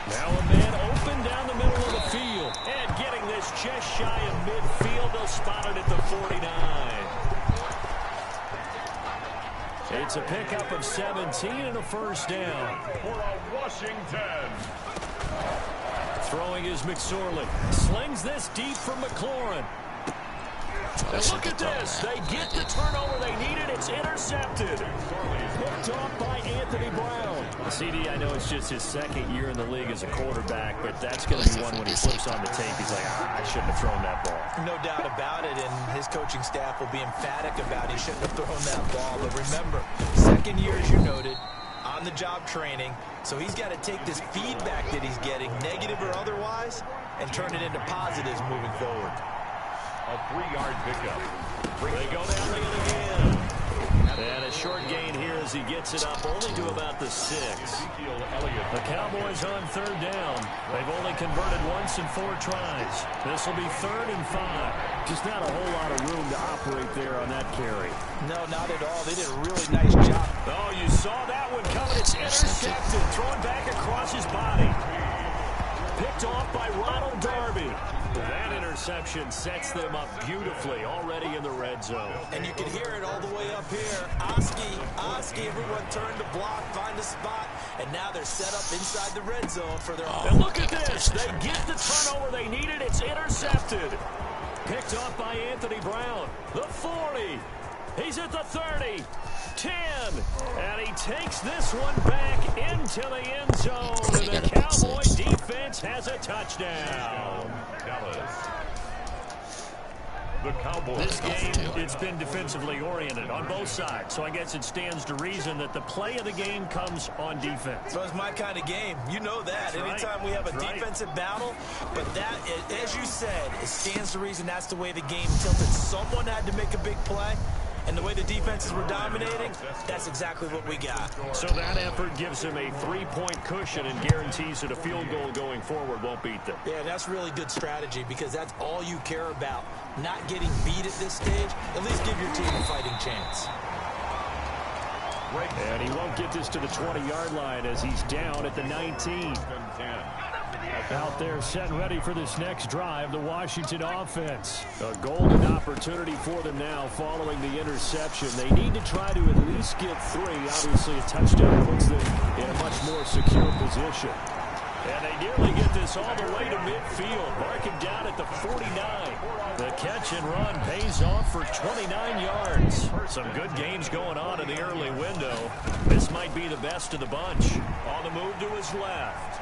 Now a man open down the middle of the field. And getting this just shy of midfield. They'll spot it at the 49. It's a pickup of 17 and a 1st down. For a Washington. Throwing is McSorley. Slings this deep from McLaurin. And look at this. They get the turnover they needed. It's intercepted. Picked off by Anthony Brown. CD, I know it's just his 2nd year in the league as a quarterback, but that's going to be one when he flips on the tape. He's like, I shouldn't have thrown that ball. No doubt about it, and his coaching staff will be emphatic about he shouldn't have thrown that ball. But remember, 2nd year, as you noted, on-the-job training, so he's got to take this feedback that he's getting, negative or otherwise, and turn it into positives moving forward. A 3-yard pickup. They go down the end again. And a short gain here as he gets it up only to about the 6. The Cowboys on 3rd down. They've only converted once in 4 tries. This will be 3rd and 5. Just not a whole lot of room to operate there on that carry. No, not at all. They did a really nice job. Oh, you saw that one coming. It's intercepted. Thrown back across his body. Picked off by Ronald Darby. That interception sets them up beautifully already in the red zone. And you can hear it all the way up here. Oski, everyone turned to block, find a spot, and now they're set up inside the red zone for their... And look at this. They get the turnover they needed. It's intercepted. Picked off by Anthony Brown. The 40. He's at the 30. 10. And he takes this one back into the end zone. And the Cowboy defense has a touchdown. The Cowboys. This game, it's been defensively oriented on both sides, so I guess it stands to reason that the play of the game comes on defense. So it's my kind of game. You know that. Anytime we have a defensive battle, but that, as you said, it stands to reason that's the way the game tilted. Someone had to make a big play, and the way the defenses were dominating, that's exactly what we got. So that effort gives him a 3-point cushion and guarantees that a field goal going forward won't beat them. Yeah, that's really good strategy because that's all you care about. Not getting beat at this stage, at least give your team a fighting chance. And he won't get this to the 20-yard line as he's down at the 19. Out there set and ready for this next drive, the Washington offense. A golden opportunity for them now following the interception. They need to try to at least get 3. Obviously, a touchdown puts them in a much more secure position. And they nearly get this all the way to midfield. Marking down at the 49. The catch and run pays off for 29 yards. Some good games going on in the early window. This might be the best of the bunch. On the move to his left.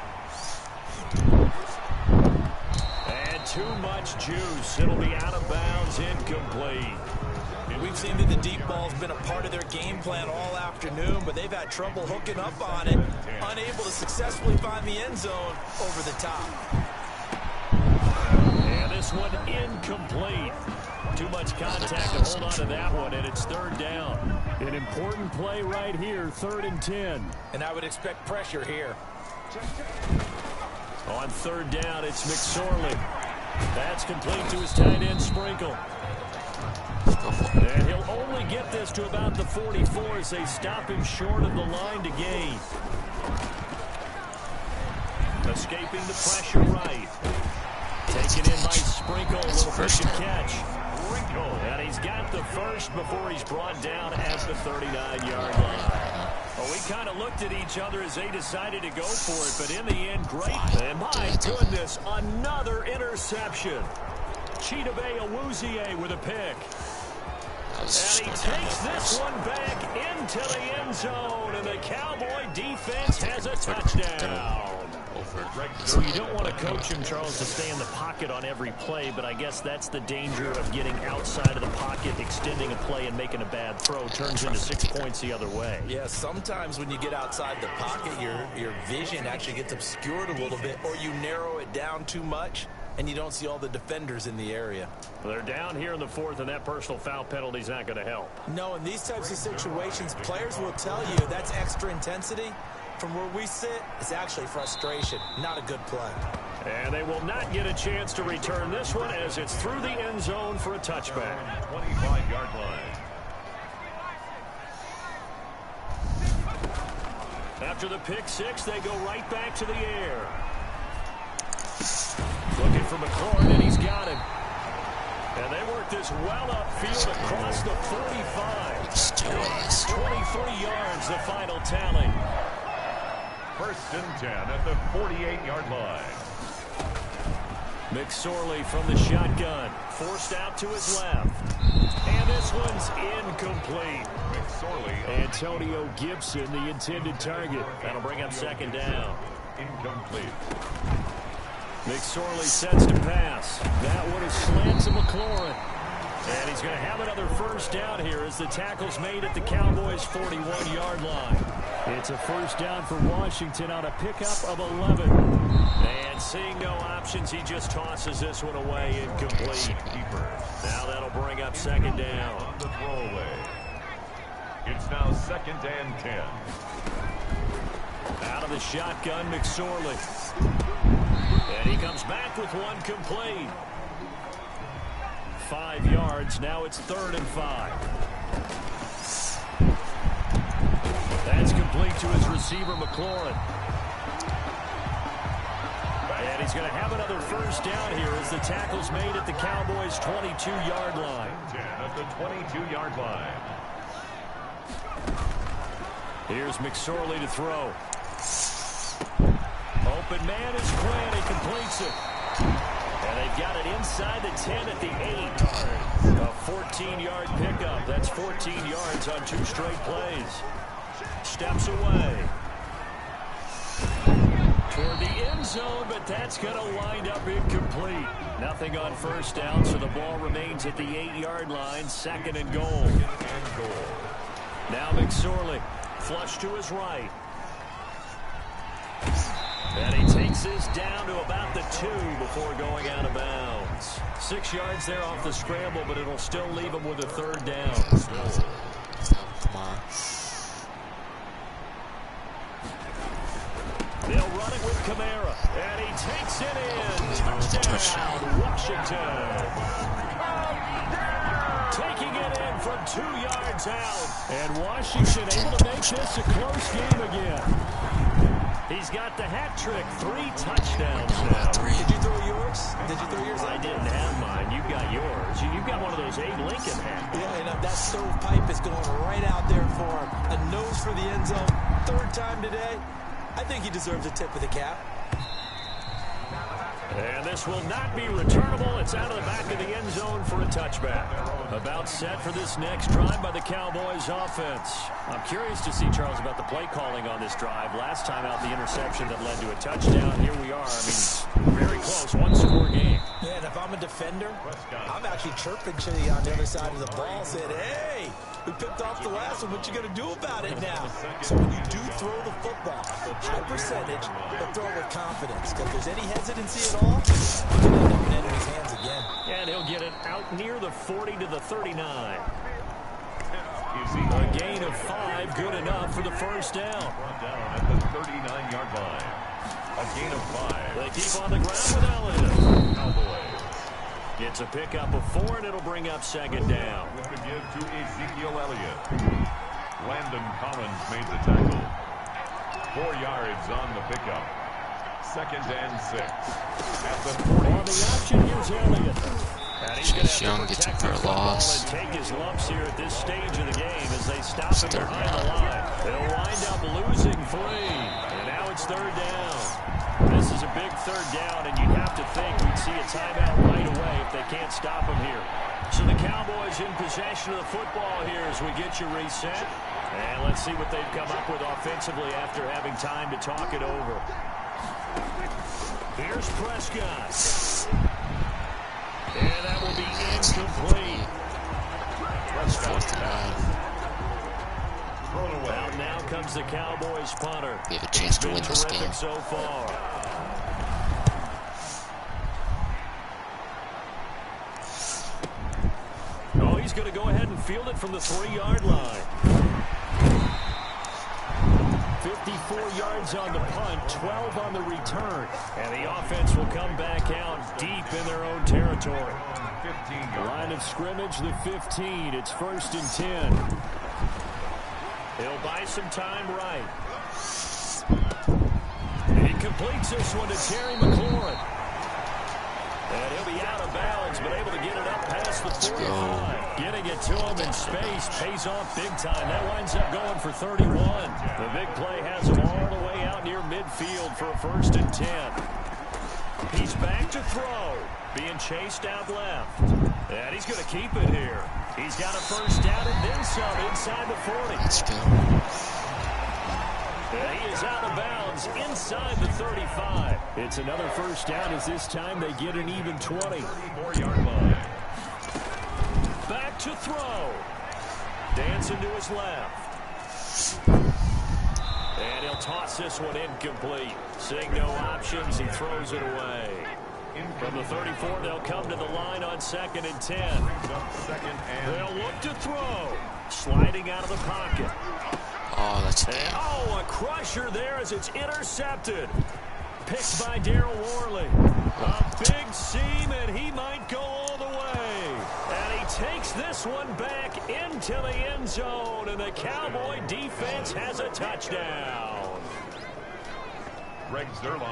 And too much juice. It'll be out of bounds, incomplete. We've seen that the deep ball's been a part of their game plan all afternoon, but they've had trouble hooking up on it, unable to successfully find the end zone over the top. And this one incomplete. Too much contact to hold on to that one, and it's 3rd down. An important play right here, 3rd and 10. And I would expect pressure here. On 3rd down, it's McSorley. That's complete to his tight end, Sprinkle. And he'll only get this to about the 44 as they stop him short of the line to gain. Escaping the pressure right. Taken in by Sprinkle. Little push and catch. And he's got the first before he's brought down at the 39-yard line. Well, we kind of looked at each other as they decided to go for it, but in the end, great. And my goodness, another interception. Chidobe Awuzie with a pick. And he takes this one back into the end zone, and the Cowboy defense has a touchdown. So you don't want to coach him, Charles, to stay in the pocket on every play, but I guess that's the danger of getting outside of the pocket, extending a play, and making a bad throw. Turns into 6 points the other way. Yeah, sometimes when you get outside the pocket, your vision actually gets obscured a little bit, or you narrow it down too much, and you don't see all the defenders in the area. Well, they're down here in the 4th, and that personal foul penalty is not going to help. No, in these types of situations, players will tell you that's extra intensity. From where we sit, it's actually frustration, not a good play. And they will not get a chance to return this one as it's through the end zone for a touchback. 25-yard line. After the pick 6, they go right back to the air. Looking for McLaurin, and he's got him. And they work this well upfield across the 45. 23 yards, the final tally. 1st and 10 at the 48-yard line. McSorley from the shotgun. Forced out to his left. And this one's incomplete. McSorley. Antonio Gibson, the intended target. That'll bring up 2nd down. Incomplete. McSorley sets to pass. That one is slant to McLaurin. And he's going to have another 1st down here as the tackle's made at the Cowboys' 41-yard line. It's a first down for Washington on a pickup of 11. And seeing no options, he just tosses this one away incomplete. Now that'll bring up second down. On the throwaway. It's now 2nd and 10. Out of the shotgun, McSorley. And he comes back with one complete. 5 yards. Now it's 3rd and 5. That's complete to his receiver, McLaurin. And he's going to have another first down here as the tackle's made at the Cowboys' 22-yard line. 10 at the 22-yard line. Here's McSorley to throw. Open man is Quinn. He completes it. And they've got it inside the 10 at the 8. A 14-yard pickup. That's 14 yards on 2 straight plays. Steps away. Toward the end zone, but that's going to wind up incomplete. Nothing on first down, so the ball remains at the 8-yard line. 2nd and goal. Now McSorley. Flush to his right. And he takes this down to about the 2 before going out of bounds. 6 yards there off the scramble, but it'll still leave him with a 3rd down. They'll run it with Kamara. And he takes it in. Touchdown, Washington. Taking it in from 2 yards out. And Washington able to make this a close game again. He's got the hat trick. 3 touchdowns now. Did you throw yours? I didn't have mine. You got yours. You've got one of those Abe Lincoln hats. Yeah, and that stovepipe is going right out there for him. A nose for the end zone. 3rd time today. I think he deserves a tip of the cap. And this will not be returnable. It's out of the back of the end zone for a touchback. About set for this next drive by the Cowboys offense. I'm curious to see, Charles, about the play calling on this drive. Last time out, the interception that led to a touchdown. Here we are. I mean, very close. 1-score game. Yeah, and if I'm a defender, I'm actually chirping Chili on the other side of the ball, saying, hey, we picked off the last one. What you going to do about it now? So when you do throw the football, high percentage, but throw it with confidence. Because if there's any hesitancy at all, you can end up in enemy's hands again. And he'll get it out near the 40 to the 39. A gain of 5, good enough for the first down. Down at the 39-yard line. A gain of 5. They keep on the ground with Elliott. Cowboys. It's a pickup of 4, and it'll bring up second down. With the give to Ezekiel Elliott. Landon Collins made the tackle. 4 yards on the pickup. 2nd and 6. At the 40. On the option, here's Elliott. And he's going to Young gets him for a loss. And take his lumps here at this stage of the game as they stop him behind the line. They'll wind up losing 3. And now it's 3rd down. This is a big 3rd down, and you'd have to think we'd see a timeout right away if they can't stop him here. So the Cowboys in possession of the football here as we get you reset. And let's see what they've come up with offensively after having time to talk it over. Here's Prescott. And that will be incomplete. Well, now comes the Cowboys punter. We have a chance to win this game. So far. Oh, he's going to go ahead and field it from the 3-yard line. 54 yards on the punt, 12 on the return. And the offense will come back out deep in their own territory. 15 Line of scrimmage, the 15. It's 1st and 10. He'll buy some time right. And he completes this one to Terry McLaurin. And he'll be out of bounds, but able to get it up past the 45. Getting it to him in space pays off big time. That winds up going for 31. The big play has him all the way out near midfield for a 1st and 10. He's back to throw. Being chased out left. And he's going to keep it here. He's got a first down and then some inside the 40. Let's go. And he is out of bounds inside the 35. It's another first down as this time they get an even 20. 34-yard line. Back to throw. Dancing to his left. And he'll toss this one incomplete. Seeing no options, he throws it away. From the 34, they'll come to the line on 2nd and 10. They'll look to throw. Sliding out of the pocket. Oh, that's a game. Oh, a crusher there as it's intercepted. Picked by Darryl Worley. A big seam, and he might go all the way. And he takes this one back into the end zone, and the Cowboy defense has a touchdown.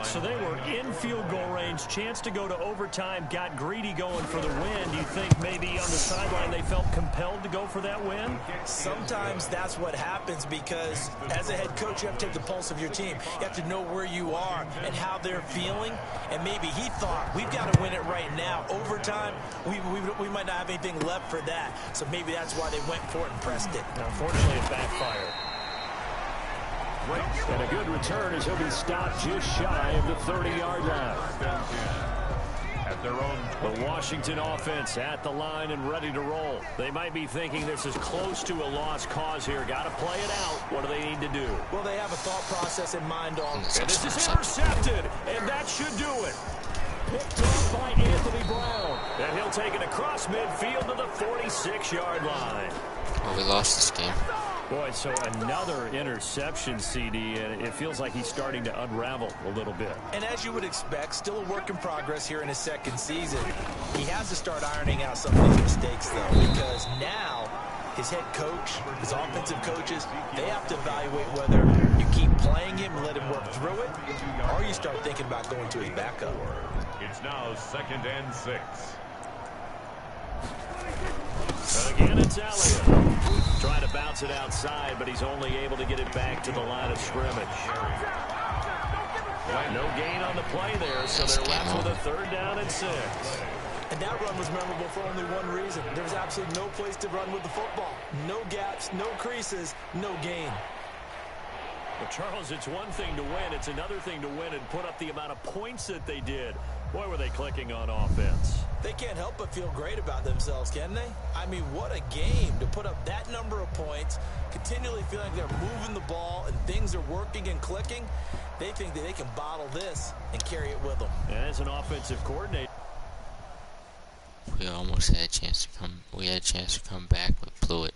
So they were in field goal range, chance to go to overtime, got greedy going for the win. Do you think maybe on the sideline they felt compelled to go for that win? Sometimes that's what happens because as a head coach, you have to take the pulse of your team. You have to know where you are and how they're feeling. And maybe he thought, we've got to win it right now. Overtime, we might not have anything left for that. So maybe that's why they went for it and pressed it. Now, unfortunately, it backfired. And a good return as he'll be stopped just shy of the 30-yard line. At their own The Washington offense at the line and ready to roll. They might be thinking this is close to a lost cause here. Got to play it out. What do they need to do? Well, they have a thought process in mind on. And this is intercepted, and that should do it. Picked off by Anthony Brown. And he'll take it across midfield to the 46-yard line. Well, we lost this game. Boy, so another interception, CD, and it feels like he's starting to unravel a little bit. And as you would expect, still a work in progress here in his second season. He has to start ironing out some of these mistakes, though, because now his head coach, his offensive coaches, they have to evaluate whether you keep playing him and let him work through it, or you start thinking about going to his backup. It's now 2nd and 6. And again, it's Elliott. Trying to bounce it outside, but he's only able to get it back to the line of scrimmage. No gain on the play there, so they're left with a 3rd down and 6. And that run was memorable for only one reason. There was absolutely no place to run with the football. No gaps, no creases, no gain. Well, Charles, it's one thing to win. It's another thing to win and put up the amount of points that they did. Boy, were they clicking on offense. They can't help but feel great about themselves, can they? I mean, what a game to put up that number of points, continually feeling like they're moving the ball and things are working and clicking. They think that they can bottle this and carry it with them. And as an offensive coordinator, We almost had a chance to come. We had a chance to come back, but blew it.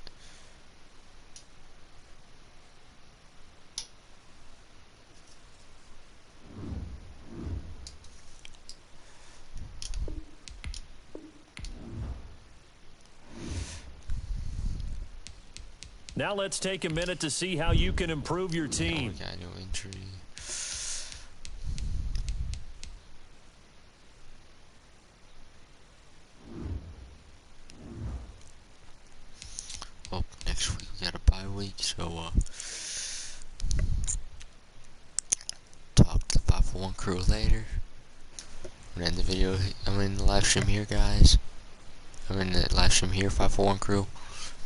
now let's take a minute to see how you can improve your We team. got no injury. Oh, next week we got a bye week, so talk to the 541 crew later. I'm gonna end the video. I'm in the live stream here, guys. I'm in the live stream here, 541 crew.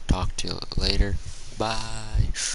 Talk to you later. Bye.